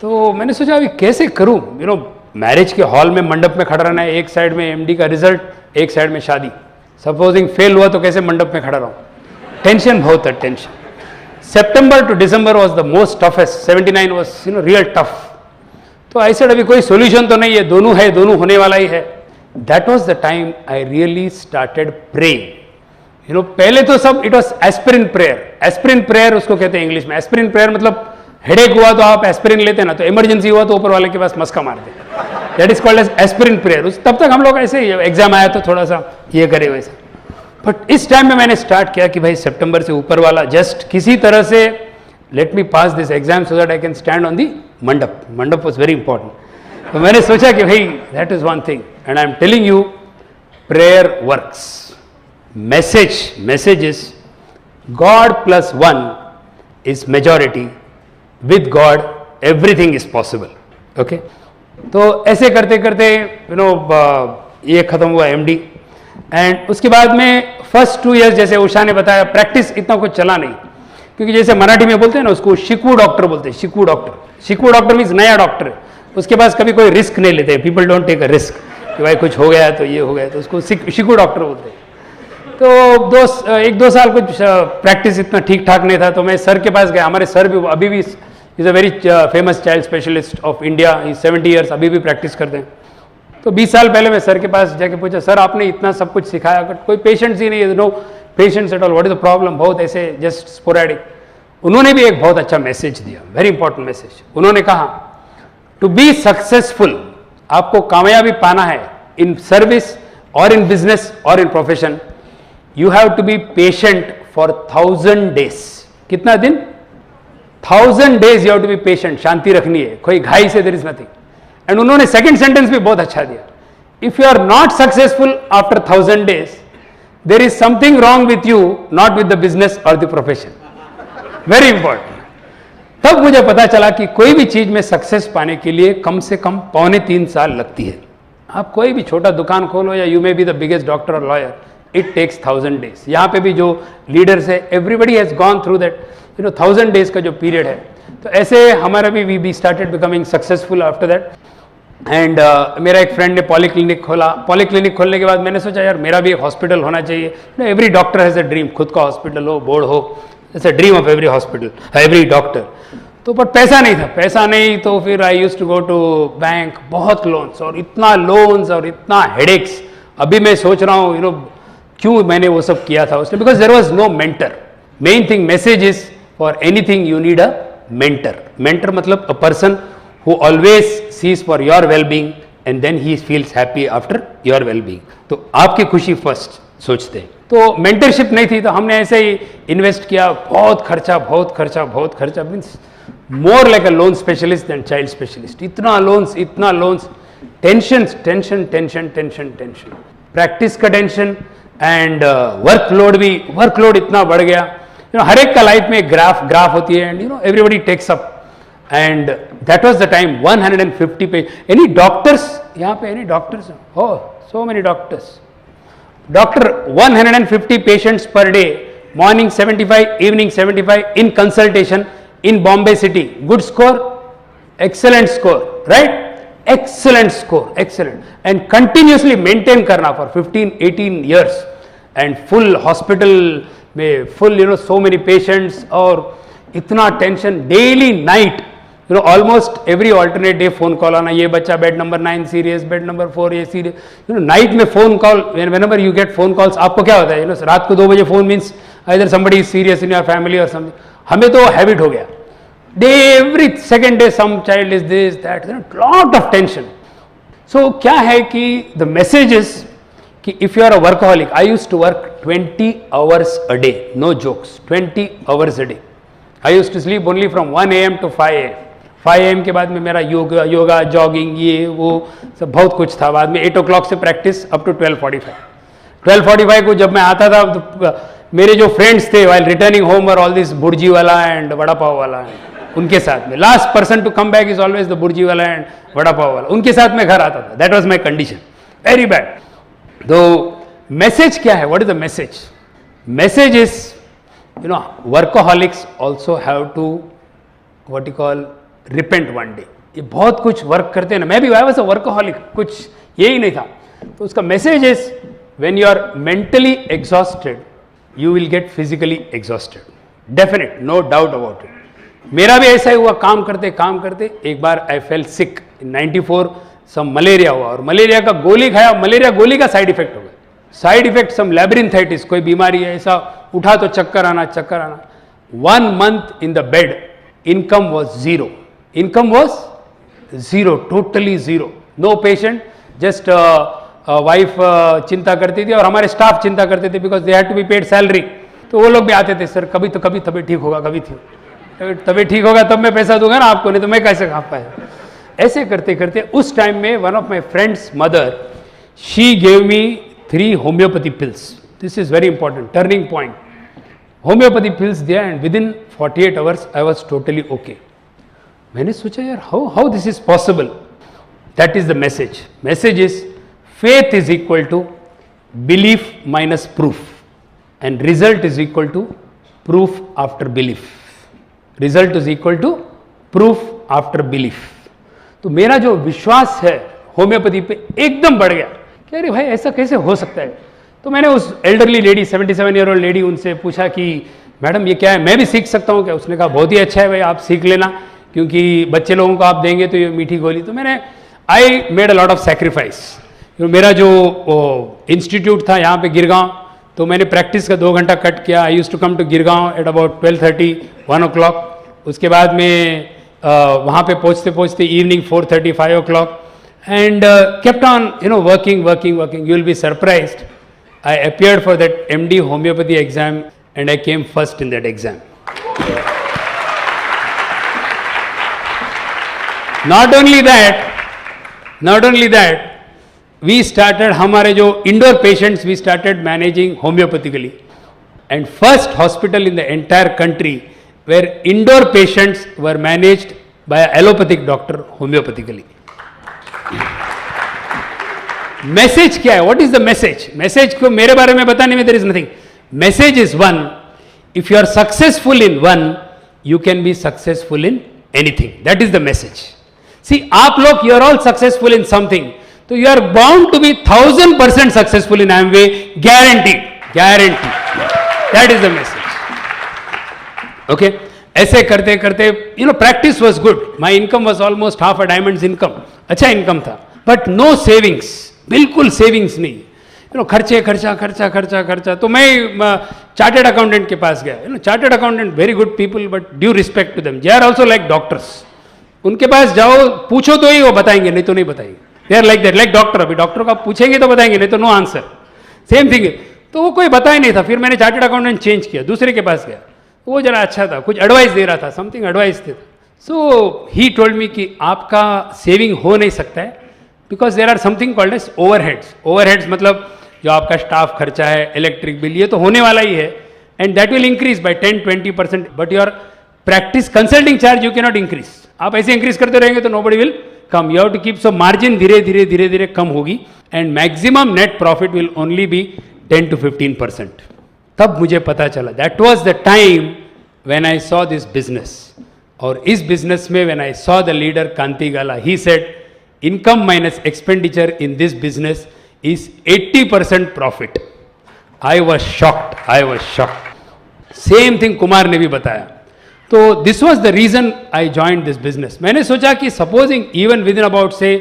Speaker 1: तो मैंने सोचा अभी कैसे करूं, यू नो मैरिज के हॉल में, मंडप में खड़ा रहना है, एक साइड में MD का रिजल्ट, एक साइड में शादी, सपोजिंग फेल हुआ तो कैसे मंडप में खड़ा रहूं, टेंशन बहुत है, tension. September to December was the most toughest, 79 was you know real tough. तो आई सेड अभी कोई सोल्यूशन तो नहीं है, दोनों है, दोनों होने वाला ही है। That was the time I really started praying, you know. पहले तो सब it was aspirin prayer, aspirin prayer उसको कहते हैं इंग्लिश में। एस्पिरिन प्रेयर मतलब हेडेक हुआ तो आप एस्पिरिन लेते ना, तो इमरजेंसी हुआ तो ऊपर वाले के पास मस्का मारते, that is called as aspirin prayer. तब तक हम लोग ऐसे ही, एग्जाम आया तो थोड़ा सा ये करे वैसे, बट इस टाइम में मैंने स्टार्ट किया कि भाई सितंबर से ऊपर वाला जस्ट किसी तरह से let me pass this exam so that I can stand on the मंडप। मंडप वाज वेरी इंपॉर्टेंट। तो मैंने सोचा कि भाई that is one thing, and I am telling you, prayer works. Message is God plus 1 is majority, with God everything is possible, okay. तो ऐसे करते करते यू नो ये खत्म हुआ MD, एंड उसके बाद में फर्स्ट 2 years जैसे उषा ने बताया, प्रैक्टिस इतना कुछ चला नहीं, क्योंकि जैसे मराठी में बोलते हैं ना उसको शिकू डॉक्टर बोलते हैं, शिकू डॉक्टर। शिकू डॉक्टर मीन्स नया डॉक्टर, उसके पास कभी कोई रिस्क नहीं लेते, people don't take a risk कि भाई कुछ हो गया तो ये हो गया, तो उसको शिकू डॉक्टर बोलते हैं। तो 1-2 साल कुछ प्रैक्टिस इतना ठीक ठाक नहीं था, तो मैं सर के पास गया। हमारे सर भी अभी भी is a very famous child specialist of India, 70 years, अभी भी प्रैक्टिस करते हैं। तो 20 साल पहले मैं सर के पास जाके पूछा, सर आपने इतना सब कुछ सिखाया बट कोई पेशेंट्स ही नहीं है, no patients at all, what is the problem, बहुत ऐसे जस्ट स्पोरेडिक। उन्होंने भी एक बहुत अच्छा मैसेज दिया, वेरी इंपॉर्टेंट मैसेज। उन्होंने कहा, टू बी सक्सेसफुल, आपको कामयाबी पाना है इन सर्विस और इन बिजनेस और in profession, you have to be patient for 1000 days। कितना दिन? 1000 days you have to be patient, शांति रखनी है, कोई घाई से there is nothing. And उन्होंने सेकंड सेंटेंस भी बहुत अच्छा दिया, if you are not successful after 1000 days, there is something wrong with you, not with the business or the profession. Very important. तब मुझे पता चला कि कोई भी चीज में सक्सेस पाने के लिए कम से कम 2.5 साल लगती है. आप कोई भी छोटा दुकान खोलो या you may be the biggest doctor और लॉयर, इट टेक्स 1000 डेज. यहाँ पे भी जो लीडर्स है, everybody has gone through that 1000 days का जो पीरियड है. तो ऐसे हमारा भी we started becoming successful after that. And मेरा एक फ्रेंड ने पॉलीक्लिनिक खोला. पॉलीक्लिनिक खोलने के बाद मैंने सोचा यार मेरा भी एक हॉस्पिटल होना चाहिए. Every doctor has a dream, खुद का हॉस्पिटल हो, बोर्ड हो. It's a dream of every hospital, every doctor. तो पर पैसा नहीं था, पैसा नहीं, तो फिर I used to go to bank. बहुत लोन्स और इतना हेडेक्स. अभी मैं सोच रहा हूँ क्यों मैंने वो सब किया था उसने, because there was no mentor. Main thing message is for anything you need a mentor. Mentor मतलब a person who always sees for your well-being and then he feels happy after your well-being. तो आपकी खुशी first सोचते हैं. तो mentorship नहीं थी, तो हमने ऐसे ही इन्वेस्ट किया. बहुत खर्चा means more like a loan specialist than child specialist. इतना लोन्स, टेंशन, प्रैक्टिस का टेंशन एंड वर्कलोड इतना बढ़ गया. हर एक का लाइफ में ग्राफ होती है and everybody takes up. And that was the time 150 pages. Any doctors? यहाँ पे any doctors? Oh, so many doctors. Doctor 150 patients per day. Morning 75, evening 75 in consultation in Bombay city. Good score, excellent score, right? Excellent score, excellent. And continuously maintain करना for 15-18 years. And full hospital में full so many patients और इतना tension daily night. Almost every alternate day phone call आना, ये बच्चा bed number 9 serious, bed number 4 ये serious. Night में phone call, whenever you get phone calls, आपको क्या होता है रात को 2 बजे phone means either somebody is serious in your family or something. हमें तो हैबिट हो गया. every second day some child is this that, lot of tension. So क्या है कि the message is कि if you are a workaholic, I used to work 20 hours a day, no jokes, 20 hours a day. I used to sleep only from 1 AM to 5 AM. 5 AM के बाद में मेरा yoga jogging ये वो सब बहुत कुछ था. बाद में 8 o'clock से प्रैक्टिस अप टू 12:45 को जब मैं आता था तो मेरे जो फ्रेंड्स थे while returning home were all this bhurji वाला एंड वड़ा पाव वाला, उनके साथ में last person to come back is always the bhurji वाला एंड वड़ा पाव वाला. उनके साथ में घर आता था. That was my condition, very bad. तो मैसेज क्या है? What is the message? Message is workaholics also have to what you call repent one day. ये बहुत कुछ वर्क करते हैं ना. मैं भी I was a workaholic, कुछ यही नहीं था. तो उसका message is when you are mentally exhausted you will get physically exhausted, definite, no doubt about it. मेरा भी ऐसा ही हुआ. काम करते एक बार I fell sick in 94. some malaria हुआ और मलेरिया का गोली खाया. मलेरिया गोली का साइड इफेक्ट हो गया. साइड इफेक्ट सम लैब्रिंथाइटिस, कोई बीमारी है, ऐसा उठा तो चक्कर आना. 1 month in the bed, income was zero, totally zero. No patient, just wife चिंता करती थी और हमारे स्टाफ चिंता करते थे because they had to be paid salary. तो वो लोग भी आते थे, सर कभी तबीयत ठीक होगा, तबीयत ठीक होगा तब मैं पैसा दूंगा ना आपको, नहीं तो मैं कैसे खा पाया. ऐसे करते उस टाइम में one of my friends mother, she gave me 3 homeopathy pills. This is very important, turning point. Homeopathy pills दिया and within 48 hours I was totally okay. मैंने सोचा यार how this is possible? That is the message. Message is faith is equal to belief minus proof and result is equal to proof after belief. Result is equal to proof after belief. तो मेरा जो विश्वास है homeopathy पे एकदम बढ़ गया. अरे भाई ऐसा कैसे हो सकता है? तो मैंने उस elderly lady 77 year old lady उनसे पूछा कि मैडम ये क्या है, मैं भी सीख सकता हूँ क्या? उसने कहा बहुत ही अच्छा है भाई, आप सीख लेना, क्योंकि बच्चे लोगों को आप देंगे तो ये मीठी गोली. तो मैंने I made a lot of sacrifice. मेरा जो इंस्टीट्यूट था यहाँ पे गिरगांव, तो मैंने प्रैक्टिस का 2 घंटा कट किया. I use to come to Girgaon at about 12:30, 1 o'clock. उसके बाद में वहाँ पे पहुँचते evening 4:30, 5 o'clock. And kept on, working. You will be surprised. I appeared for that MD homeopathy exam and I came first in that exam. Not only that, we started हमारे जो indoor patients we started managing homeopathically, and first hospital in the entire country where indoor patients were managed by an allopathic doctor homeopathically. Message क्या है? What is the message? Message को मेरे बारे में बताने में there is nothing. Message is one. If you are successful in one, you can be successful in anything. That is the message. See, आप लोग you are all successful in something, तो you are bound to be 1000% successful in Amway. Guaranteed. That is the message. Okay, ऐसे करते करते you know practice was good. My income was almost half a diamond's income. अच्छा income था, but no savings. बिल्कुल savings नहीं. You know खर्चा. तो मैं चार्टेड अकाउंटेंट के पास गया. You know chartered accountant very good people, but due respect to them, they are also like doctors. उनके पास जाओ, पूछो तो ही वो बताएंगे, नहीं तो नहीं बताएंगे. They are like that, like doctor. अभी डॉक्टर को आप पूछेंगे तो बताएंगे, नहीं तो नो आंसर. Same thing. तो वो कोई बता ही नहीं था. फिर मैंने चार्टेड अकाउंटेंट चेंज किया, दूसरे के पास गया. वो जरा अच्छा था, कुछ एडवाइस दे रहा था, समथिंग एडवाइस थे. सो ही टोल्ड मी कि आपका सेविंग हो नहीं सकता है, because there are something called as overheads. Overheads मतलब जो आपका स्टाफ खर्चा है, इलेक्ट्रिक बिल, ये तो होने वाला ही है, and that will increase by 10-20%, but your practice consulting charge you can not increase. आप ऐसे इंक्रीज करते रहेंगे तो nobody will come. You have to keep. So margin धीरे धीरे कम होगी, and maximum net profit will only be 10-15%. तब मुझे पता चला, that was the time when I saw this business. और इस बिजनेस में when I saw the leader Kanti gala, he said income minus expenditure in this business is 80% profit. I was shocked. Same thing Kumar ने भी बताया. तो this was the reason I joined this business. मैंने सोचा कि supposing even within about say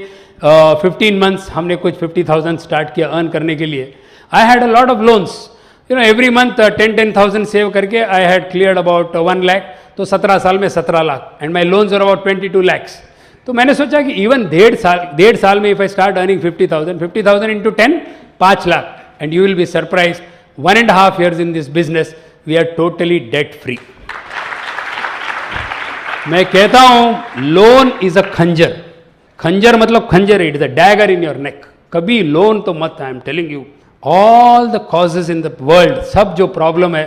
Speaker 1: 15 months हमने कुछ 50,000 start किया earn करने के लिए. I had a lot of loans. You know, every month 10,000 save करके I had cleared about 1 lakh. तो 17 साल में 17 lakh, and my loans were about 22 lakhs. तो मैंने सोचा कि इवन 1.5 साल में if I start earning 50,000 into 10, 5 lakh, and you will be surprise 1.5 years in this business we are totally debt free. मैं कहता हूं लोन इज अ खंजर. खंजर मतलब खंजर, it is a dagger in your neck. कभी लोन तो मत. I am telling you, all the causes in the world, सब जो प्रॉब्लम है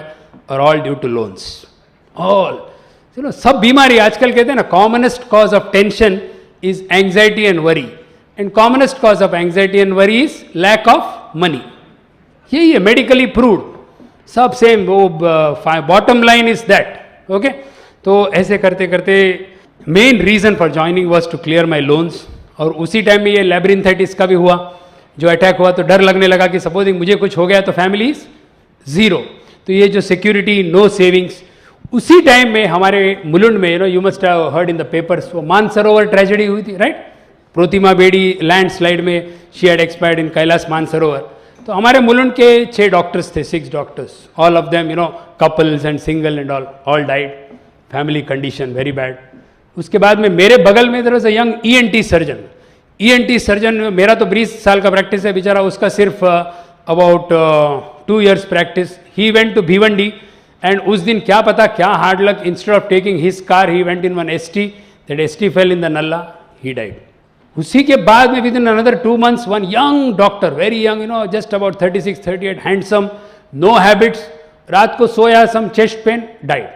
Speaker 1: are all due to loans. All, चलो सब बीमारी आजकल कहते हैं ना, commonest cause of tension is anxiety and worry, and commonest cause of anxiety and worry is lack of money. यही है, मेडिकली प्रूव्ड, सब सेम. वो bottom line is that. Okay, तो ऐसे करते करते main reason for joining was to clear my loans. और उसी टाइम में ये लैब्रिंथाइटिस का भी हुआ, जो अटैक हुआ तो डर लगने लगा कि सपोजिंग मुझे कुछ हो गया तो फैमिली इज जीरो. तो ये जो सिक्योरिटी, नो सेविंग्स. उसी टाइम में हमारे मुलुंड में, you must have heard in the papers, वो मानसरोवर ट्रेजेडी हुई थी, राइट? प्रोतिमा बेडी लैंडस्लाइड में she had expired in Kailash Mansarovar. तो हमारे मुलुंड के 6 डॉक्टर्स थे, 6 doctors, all of them couples and single and all died. Family condition very bad. उसके बाद में मेरे बगल में there was a young ENT surgeon. ENT surgeon, मेरा तो 20 साल का प्रैक्टिस है, बेचारा उसका सिर्फ about 2 years practice. He went to Bhiwandi, and उस दिन क्या पता क्या hard luck, instead of taking his car he went in one ST. That ST fail in the nullah, he died. उसी के बाद में within another 2 months one young doctor, very young, just about 36-38, handsome, no habits, रात को सोया, some chest pain, died.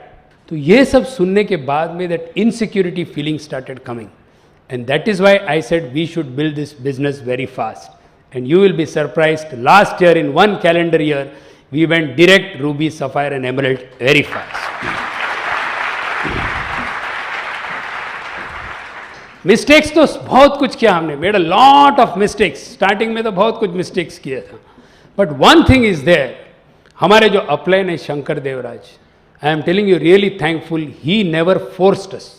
Speaker 1: तो ये सब सुनने के बाद में that insecurity feeling started coming, and that is why I said we should build this business very fast. And you will be surprised, last year in 1 calendar year we went direct ruby, sapphire and emerald very fast. Mistakes तो बहुत कुछ किया हमने, made a lot of mistakes. Starting में तो बहुत कुछ mistakes किया था, but one thing is there. हमारे जो अपलाइन है Shankar Devraj, I am telling you really thankful, he never forced us.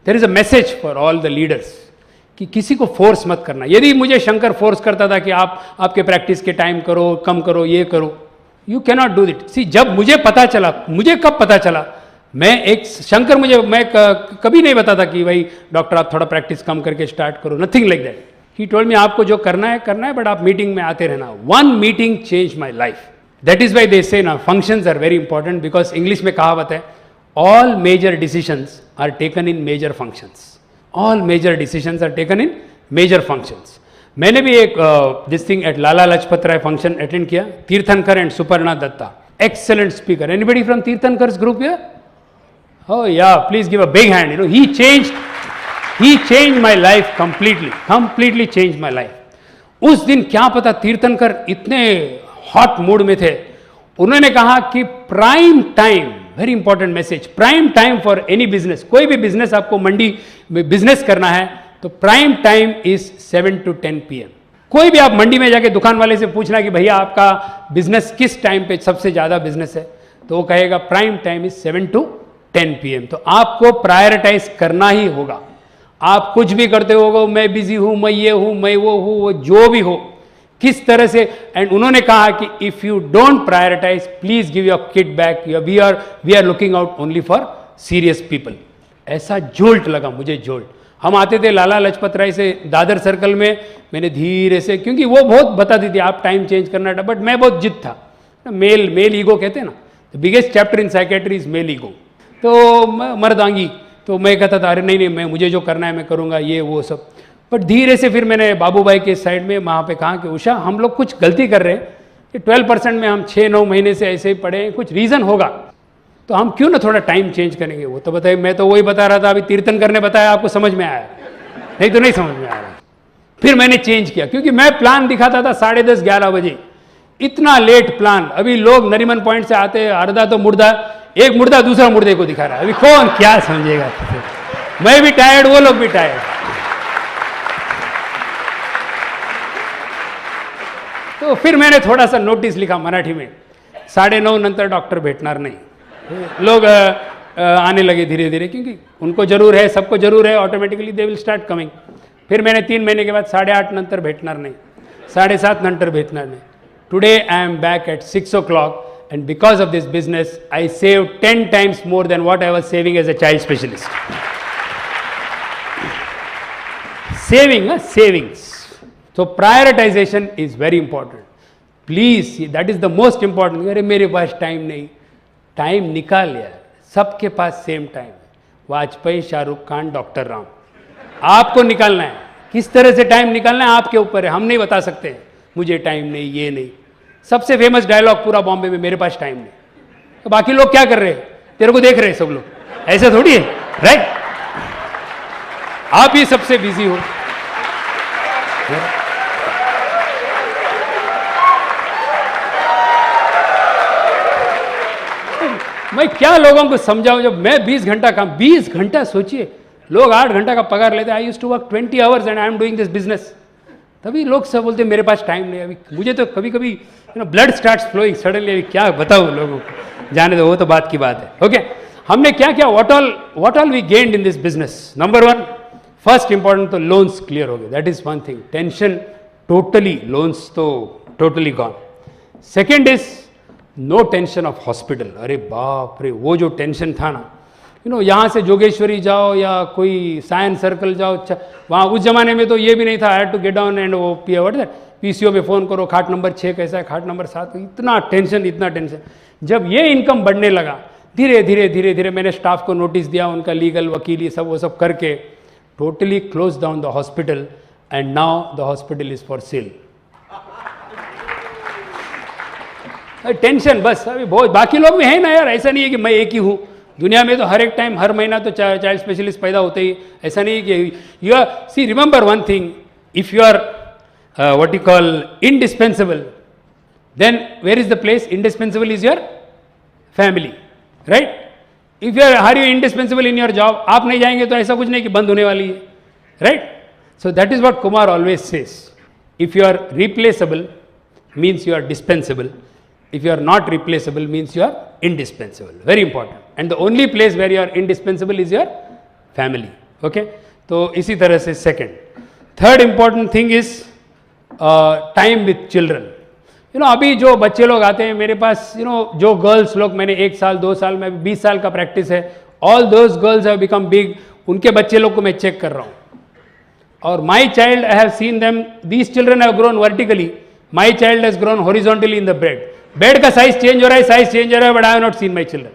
Speaker 1: There is a message for all the leaders कि किसी को फोर्स मत करना. यदि मुझे शंकर फोर्स करता था कि आप आपके प्रैक्टिस के टाइम करो, कम करो, ये करो, यू कैनॉट डू इट. सी, जब मुझे पता चला, मुझे कब पता चला, मैं एक शंकर, मैं कभी नहीं बताता कि भाई डॉक्टर आप थोड़ा प्रैक्टिस कम करके स्टार्ट करो, nothing like that. He told me आपको जो करना है, बट आप मीटिंग में आते रहना. One meeting change my life. That is why they say ना functions are very important, because English में कहावत है, all major decisions are taken in major functions. All major decisions are taken in major functions. मैंने भी एक this thing at Lala Lajpat Rai function attend किया. Tirthankar and Suparna Datta, excellent speaker. Anybody from Tirthankar's group here? Oh yeah, please give a big hand. You know, he changed my life completely changed my life. उस दिन क्या पता तीर्थंकर इतने हॉट मूड में थे, उन्होंने कहा कि prime time, very important message, prime time for any business, कोई भी बिजनेस आपको मंडी में बिजनेस करना है तो prime time is 7 to 10 PM. कोई भी आप मंडी में जाके दुकान वाले से पूछना कि भैया आपका बिजनेस किस टाइम पे सबसे ज्यादा बिजनेस है, तो वो कहेगा prime time is 7 to 10 PM. तो आपको प्रायोरिटाइज करना ही होगा. आप कुछ भी करते होगा, मैं बिजी हूं, मैं ये हूं, मैं वो हूं, वो जो भी हो, किस तरह से. एंड उन्होंने कहा कि if you don't prioritize please give your kid back, we are looking out only for serious people. ऐसा जोल्ट लगा मुझे, जोल्ट. हम आते थे लाला लजपत राय से दादर सर्कल में, मैंने धीरे से, क्योंकि वो बहुत बताती थी आप टाइम चेंज करना, बट मैं बहुत जिद था. मेल ईगो कहते हैं ना, the biggest chapter in psychiatry is male ego. तो मर्दांगी, तो मैं कहता था अरे नहीं मैं मुझे जो करना है मैं करूँगा, ये वो सब. बट धीरे से फिर मैंने बाबू भाई के साइड में वहाँ पे कहा कि उषा हम लोग कुछ गलती कर रहे हैं कि 12% में हम 6-9 महीने से ऐसे ही पढ़े हैं, कुछ रीज़न होगा, तो हम क्यों ना थोड़ा टाइम चेंज करेंगे. वो तो बताइए, मैं तो वही बता रहा था, अभी तीर्थंकर ने बताया, आपको समझ में आया, नहीं तो नहीं समझ में आ रहा. फिर मैंने चेंज किया, क्योंकि मैं प्लान दिखाता था 10:30-11 बजे, इतना लेट प्लान. अभी लोग नरीमन पॉइंट से आते हैं, आधा तो मुर्दा, एक मुर्दा दूसरा मुर्दे को दिखा रहा है, अभी कौन क्या समझेगा. मैं भी टायर्ड, वो लोग भी टायर्ड. तो फिर मैंने थोड़ा सा नोटिस लिखा मराठी में, 9:30 नंतर डॉक्टर भेटणार नहीं. लोग आने लगे धीरे धीरे, क्योंकि उनको जरूर है, सबको जरूर है, automatically they will start coming. फिर मैंने 3 महीने के बाद 8:30 नंतर भेटणार नहीं, 7:30 नंतर भेटणार नहीं. Today I am back at 6 o'clock. And because of this business, I saved 10 times more than what I was saving as a child specialist. Savings. So prioritization is very important. Please, that is the most important. अरे मेरे पास time नहीं, time निकाल यार. सबके पास same time. Vajpayee, Shahrukh Khan, doctor Ram, आपको निकालना है. किस तरह से टाइम निकालना है आपके ऊपर है, हम नहीं बता सकते. मुझे टाइम नहीं, ये नहीं. सबसे फेमस डायलॉग पूरा बॉम्बे में, मेरे पास टाइम नहीं. तो बाकी लोग क्या कर रहे हैं, तेरे को देख रहे हैं सब लोग, ऐसा थोड़ी है, राइट. आप ही सबसे बिजी हो. मैं क्या लोगों को समझाऊं, जब मैं 20 घंटा काम, 20 घंटा सोचिए, लोग 8 घंटा का पगार लेते. I used to work 20 hours and I am doing this business. तभी लोग सब बोलते मेरे पास टाइम नहीं. अभी मुझे तो कभी कभी ब्लड स्टार्ट्स फ्लोइंग सडनली. अभी क्या बताऊं लोगों को, जाने दो, वो तो बात की बात है. ओके, हमने क्या क्या, what all we gained in this business. Number 1, first important तो लोन्स क्लियर हो गए, that is one thing. Tension totally, loans तो totally gone. Second is no tension of hospital. अरे बाप रे, वो जो टेंशन था ना, यहाँ से जोगेश्वरी जाओ या कोई साइंस सर्कल जाओ, वहाँ उस जमाने में तो ये भी नहीं था, I had to get down and वो पीसीओ में फ़ोन करो, खाट नंबर 6 कैसा है, खाट नंबर 7, इतना टेंशन. जब ये इनकम बढ़ने लगा, धीरे धीरे मैंने स्टाफ को नोटिस दिया, उनका लीगल वकील ये सब वो सब करके totally close down the hospital. And now the hospital is for sale. Tension बस. अभी बहुत बाकी लोग भी हैं ना यार, ऐसा नहीं है कि मैं एक ही हूँ. दुनिया में तो हर एक टाइम, हर महीना तो चाइल्ड स्पेशलिस्ट पैदा होते ही. ऐसा नहीं कि you are, see remember one thing, if you are what you call indispensable, then where is the place? Indispensable is your family, right? If you are indispensable in your job, आप नहीं जाएंगे तो ऐसा कुछ नहीं कि बंद होने वाली है, right? So that is what Kumar always says. If you are replaceable, means you are dispensable. If you are not replaceable, means you are indispensable. Very important. And the only place where you are indispensable is your family. Okay? तो इसी तरह से second. Third important thing is time with children. अभी जो बच्चे लोग आते हैं मेरे पास, जो गर्ल्स लोग, मैंने 1 साल 2 साल में 20 साल का प्रैक्टिस है. All those girls have become big. उनके बच्चे लोग को मैं चेक कर रहा हूँ. और my child, I have seen them, these children have grown vertically, my child has grown horizontally in the bed. Bed का साइज चेंज हो रहा है, but I have not seen my children.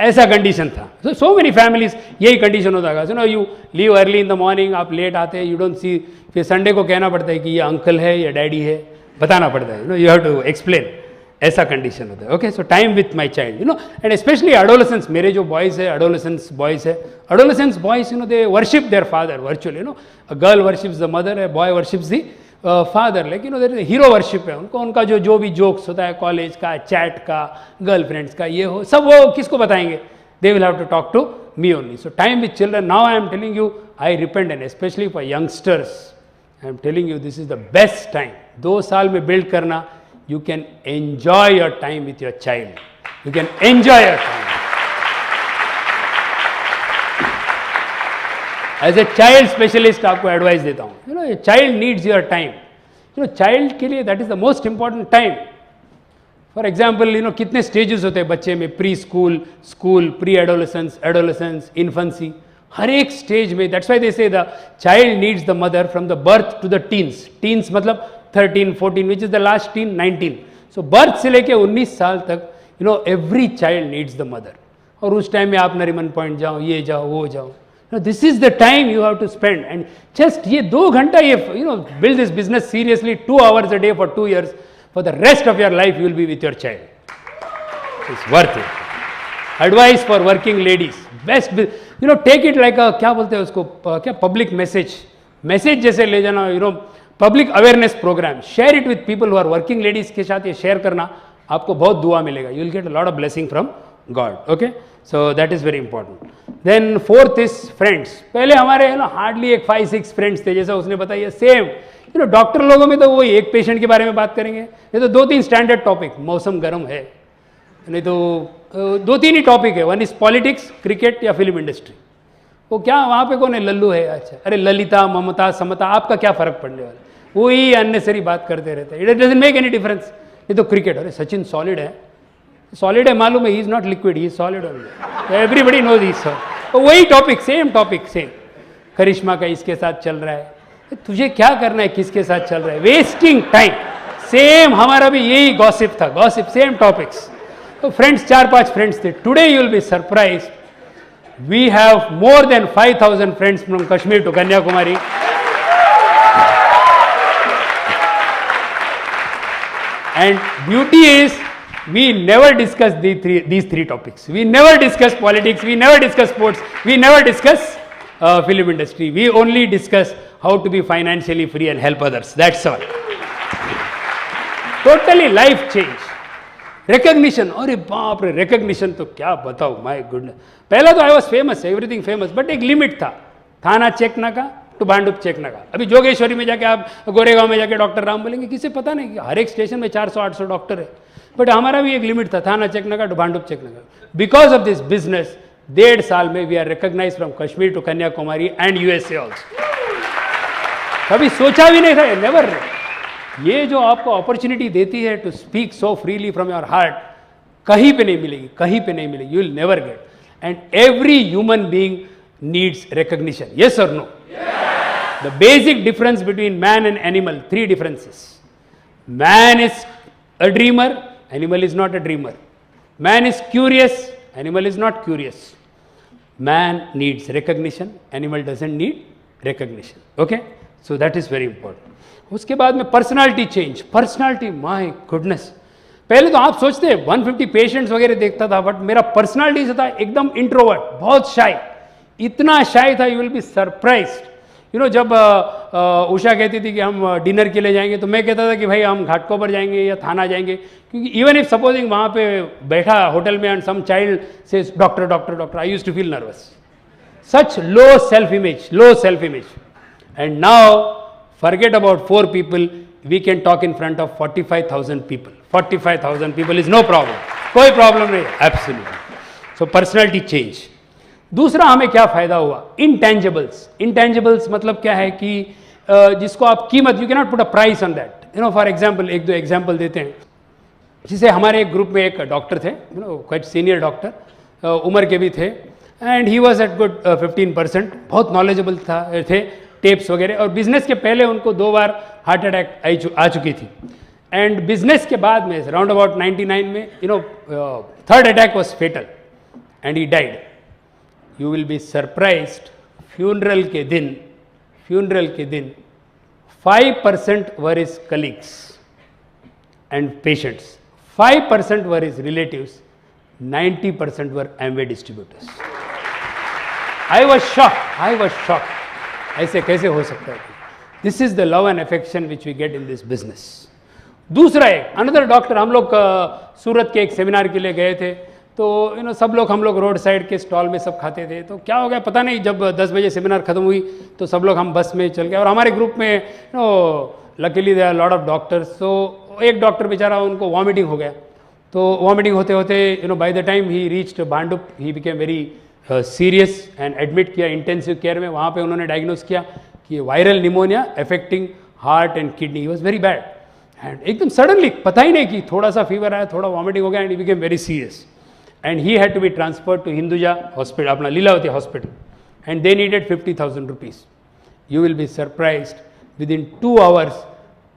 Speaker 1: ऐसा कंडीशन था। सो मेनी फैमिलीज यही condition होता है, no you leave early in the morning, आप लेट आते हैं, यू डोंट सी, फिर संडे को कहना पड़ता है कि ये अंकल है या डैडी है, बताना पड़ता है, यू हैव टू एक्सप्लेन, ऐसा कंडीशन होता है। Okay, so time with my child, and specially adolescence, मेरे जो बॉयज़ है एडोलेसेंस बॉयज़ है, adolescence boys they worship their father virtually, a girl worships the mother, a boy worships the father, लेकिन hero worship है उनको, उनका जो भी जोक्स होता है कॉलेज का, चैट का, गर्लफ्रेंड्स का, ये हो सब वो किसको बताएंगे, they will have to talk to me only. So time with children, now I am telling you, I repent, and specially for youngsters I am telling you, this is the best time. 2 साल में build करना, you can enjoy your time with your child, you can enjoy your time as a child specialist। आपको advice देता हूँ, child needs your time, child के लिए that is the most important time। For example कितने stages होते हैं बच्चे में, pre school, school, pre adolescence, adolescence, infancy, हर एक स्टेज में, that's why they say the child needs the mother from the birth to the teens, teens मतलब 13, 14, which is the last teen 19, so birth से लेके 19 साल तक every child needs the mother. और उस टाइम में आप नरीमन पॉइंट जाओ, ये जाओ, वो जाओ, this is the time you have to spend, and just ये 2 घंटा, ये build this business seriously 2 hours a day for 2 years, for the rest of your life you will be with your child, it's worth it। Advice for working ladies, best, take it like a, क्या बोलते हैं उसको, क्या, public message जैसे ले जाना, public awareness program, share it with people who are working ladies के साथ ये शेयर करना, आपको बहुत दुआ मिलेगा, you will get a lot of blessing from God. Okay, so that is very important. Then 4th is friends. पहले हमारे हार्डली एक 5-6 फ्रेंड्स थे, जैसा उसने बताया, सेम डॉक्टर लोगों में तो वही एक पेशेंट के बारे में बात करेंगे, नहीं तो 2-3 स्टैंडर्ड टॉपिक, मौसम गर्म है, नहीं तो 2-3 ही टॉपिक है, वन इज पॉलिटिक्स, क्रिकेट या फिल्म इंडस्ट्री। वो क्या वहाँ पे कौन है, लल्लू है, अच्छा, अरे ललिता, ममता, समता, आपका क्या फर्क पड़ने वाला, वही अननेसरी बात करते रहते हैं, it doesn't make any difference. ये तो क्रिकेट, अरे सचिन सॉलिड है मालूम है, he is not liquid, he is solid only, everybody knows he solid, तो वही topic, same topic, same. Karishma का इसके साथ चल रहा है, तुझे क्या करना है, किसके साथ चल रहा है, वेस्टिंग टाइम, सेम हमारा भी यही गॉसिप था, गॉसिप, सेम टॉपिक्स। तो फ्रेंड्स, 4-5 फ्रेंड्स थे। Today you will be surprised, we have more than 5,000 friends from Kashmir to Kanyakumari, and beauty is we never discuss these three topics. We never discuss politics, we never discuss sports, we never discuss film industry, we only discuss how to be financially free and help others, that's all। Totally life change। Recognition, अरे बाप रे, recognition तो क्या बताओ, my goodness. पहला तो I was famous, everything famous, but एक limit था, Thana check naka to Bhandup check नाका। अभी जोगेश्वरी में जाके आप, गोरेगांव में जाके डॉक्टर राम बोलेंगे, किसे पता नहीं कि हर एक स्टेशन में 400-800 डॉक्टर है, बट हमारा भी एक लिमिट था, Thana check naka to Bhandup check naka. Because of this business 1.5 साल में we are recognize from Kashmir to Kanyakumari and USA also. कभी सोचा भी नहीं था, नेवर। ये जो आपको अपॉर्चुनिटी देती है to speak so freely from your heart, कहीं पे नहीं मिलेगी, कहीं पे नहीं मिलेगी, you will never get. And every human being needs recognition, yes और no? The basic difference between man and animal, 3 differences। Man is a dreamer, animal is not a dreamer. Man is curious, animal is not curious. Man needs recognition, animal doesn't need recognition. Okay, so that is very important. उसके बाद में personality change, personality, my goodness, पहले तो आप सोचते 150 patients वगैरह देखता था, बट मेरा पर्सनालिटी से था एकदम इंट्रोवर्ट, बहुत शाय, इतना शाय था, यू विल बी सरप्राइज्ड। जब उषा कहती थी कि हम डिनर के लिए जाएंगे, तो मैं कहता था कि भाई हम घाटकोपर जाएंगे या थाना जाएंगे, क्योंकि इवन इफ सपोजिंग वहाँ पे बैठा होटल में एंड सम चाइल्ड से doctor doctor doctor, I used to feel nervous. Such low self image, low self image. And now forget about 4 people, we can talk in front of 45,000 people। 45,000 people is no problem, कोई problem नहीं, absolutely. सो personality change. दूसरा हमें क्या फायदा हुआ, intangibles. Intangibles मतलब क्या है कि जिसको आप कीमत, you can not put a price on that. For example, 1-2 example देते हैं। जैसे हमारे एक ग्रुप में एक डॉक्टर थे, क्वाइट सीनियर डॉक्टर, उम्र के भी थे, and he was at good 15%, बहुत नॉलेजेबल थे, टेप्स वगैरह, और बिजनेस के पहले उनको 2 बार हार्ट अटैक आ चुकी थी, एंड बिजनेस के बाद में राउंड अबाउट 99 में 3rd attack was fatal, and he died. You will be surprised, funeral के दिन 5% were his colleagues and patients, 5% were his relatives, 90% were Amway distributors. I was shocked. ऐसे कैसे हो सकता है? This is the love and affection which we get in this business. दूसरा एक another doctor, हम लोग सूरत के एक सेमिनार के लिए गए थे, तो सब लोग हम लोग रोड साइड के स्टॉल में सब खाते थे, तो क्या हो गया पता नहीं, जब 10 बजे सेमिनार खत्म हुई तो सब लोग हम बस में चल गए, और हमारे ग्रुप में luckily there lot of doctors, तो एक डॉक्टर बेचारा उनको वॉमिटिंग हो गया, तो वॉमिटिंग होते होते by the time he reached Bhandup he became very serious and admit किया इंटेंसिव केयर में। वहाँ पे उन्होंने डायग्नोस किया कि viral pneumonia affecting heart and kidney, he was very bad, and एकदम सडनली पता ही नहीं कि थोड़ा सा फीवर आया, थोड़ा वॉमिटिंग हो गया, and he became very serious, and he had to be transferred to Hinduja hospital, अपना Lilavati hospital, and they needed 50,000 rupees. You will be surprised, within 2 hours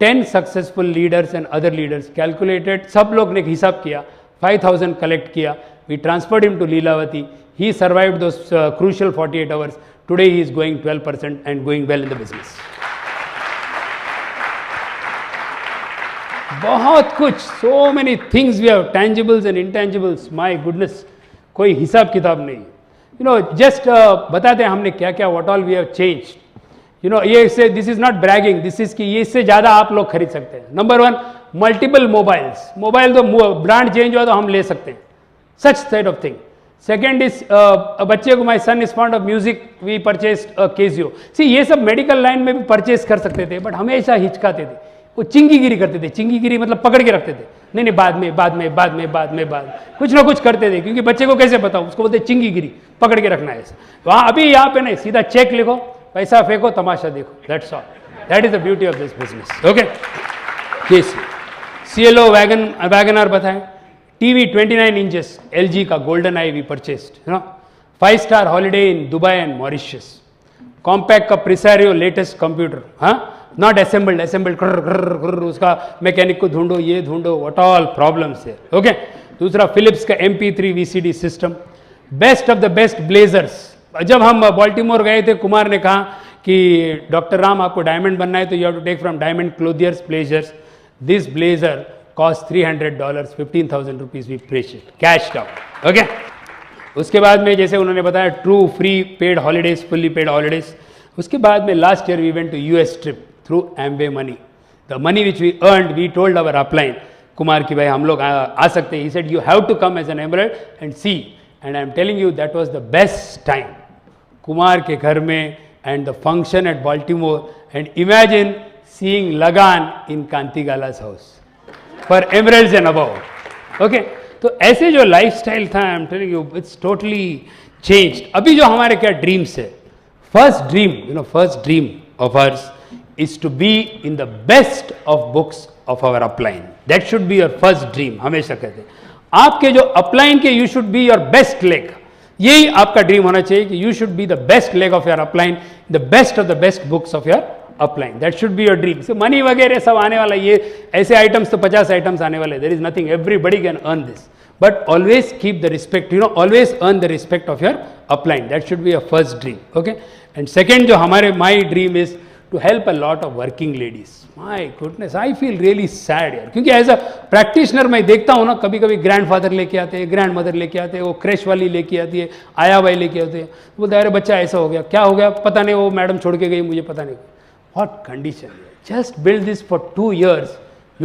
Speaker 1: 10 successful leaders and other leaders calculated, सब लोग ने हिसाब किया, 5,000 collect किया, we transferred him to Leelavati, he survived those crucial 48 hours, today he is going 12% and going well in the business. बहुत कुछ, so many things we have, tangibles and intangibles, my goodness, कोई हिसाब किताब नहीं. Just बताते हैं हमने क्या क्या, what all we have changed. ये इससे, this is not bragging, this is कि ये इससे ज़्यादा आप लोग खरीद सकते हैं. नंबर 1, मल्टीपल मोबाइल्स, मोबाइल तो ब्रांड चेंज हुआ तो हम ले सकते हैं, such side of thing. Second is बच्चे को, my son is fond of music, we purchase Casio. See ये सब मेडिकल लाइन में भी परचेज कर सकते थे, बट हमेशा हिचकाते थे, वो चिंगीगिरी करते थे. चिंगीगिरी मतलब पकड़ के रखते थे, नहीं बाद में कुछ ना कुछ करते थे, क्योंकि बच्चे को कैसे बताओ, उसको बोलते चिंगीगिरी, पकड़ के रखना है ऐसा. वहाँ अभी यहाँ पे नहीं, सीधा चेक लिखो, पैसा फेंको, तमाशा देखो, that's all. That is the beauty of this business. Okay, CLO Wagon R बताएं, टीवी 29 इंचेस LG का golden eye we purchased, 5-star holiday in Dubai and Mauritius. Compaq का Presario latest computer, not assembled, उसका mechanic को ढूंढो, ये ढूंढो, what all problems है. Okay, दूसरा फिलिप्स का MP3 VCD system, best of the best blazers. जब हम बॉल्टीमोर गए थे, कुमार ने कहा कि डॉक्टर राम आपको डायमंड बनना है तो you have to take from diamond clothiers blazers. This blazer cost $300, 15,000 rupees we purchased cash down. Okay, उसके बाद में जैसे उन्होंने बताया, true free paid holidays, fully paid holidays. उसके बाद में last year we went to US trip through Amway money. The money which we earned, we told our upline Kumar की भाई हम लोग आ सकते हैं. He said you have to come as an emerald and see, and I am telling you that was the best time. Kumar के घर में and the function at Baltimore, and imagine seeing Lagaan in कांतिगाला's house for emeralds and above. Okay, तो ऐसे जो lifestyle था, I am telling you, it's totally changed. अभी जो हमारे क्या ड्रीम्स है, first dream of ours is to be in the best of books of our upline. That should be your first dream. हमेशा कहते हैं आपके जो अपलाइन के, you should be your best leg. यही आपका ड्रीम होना चाहिए कि you should be the best leg of your upline, the best of the best books of your upline. That should be your dream. So money वगैरह सब आने वाला, ये ऐसे आइटम्स तो 50 आइटम्स आने वाले. There is nothing, everybody can earn this. But always keep the respect, always earn the respect of your upline. That should be your first dream. Okay. And second जो हमारे, my dream is to help a lot of working ladies. My goodness, I feel really sad यार, क्योंकि as a practitioner मैं देखता हूँ ना, कभी कभी ग्रैंडफादर लेके आते हैं, ग्रैंड मदर लेके आते हैं, वो क्रैश वाली लेके आती है, आया भाई लेके आते हैं, बोलते अरे बच्चा ऐसा हो गया, क्या हो गया पता नहीं, वो मैडम छोड़ के गई, मुझे पता नहीं. What condition. Just build this for 2 years,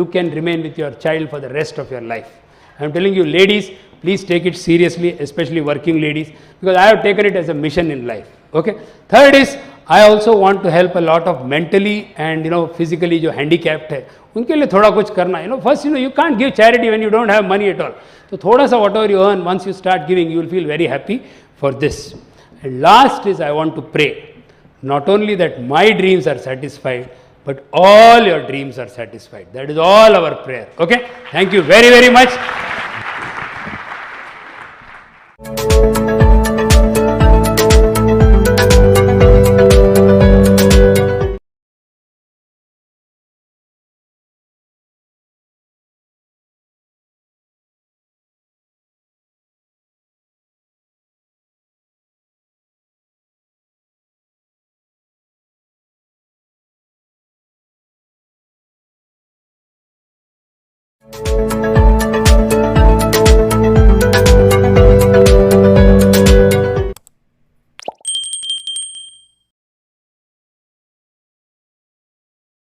Speaker 1: you can remain with your child for the rest of your life. I am telling you, ladies, please take it seriously, especially working ladies, because I have taken it as a mission in life. Okay. Third is, I also want to help a lot of mentally and physically जो handicapped है, उनके लिए थोड़ा कुछ करना. First you can't give charity when you don't have money at all. तो थोड़ा सा whatever you earn, once you start giving, you will feel very happy for this. And last is, I want to pray, not only that my dreams are satisfied, but all your dreams are satisfied. That is all our prayer. Okay. Thank you very, very much.
Speaker 2: you.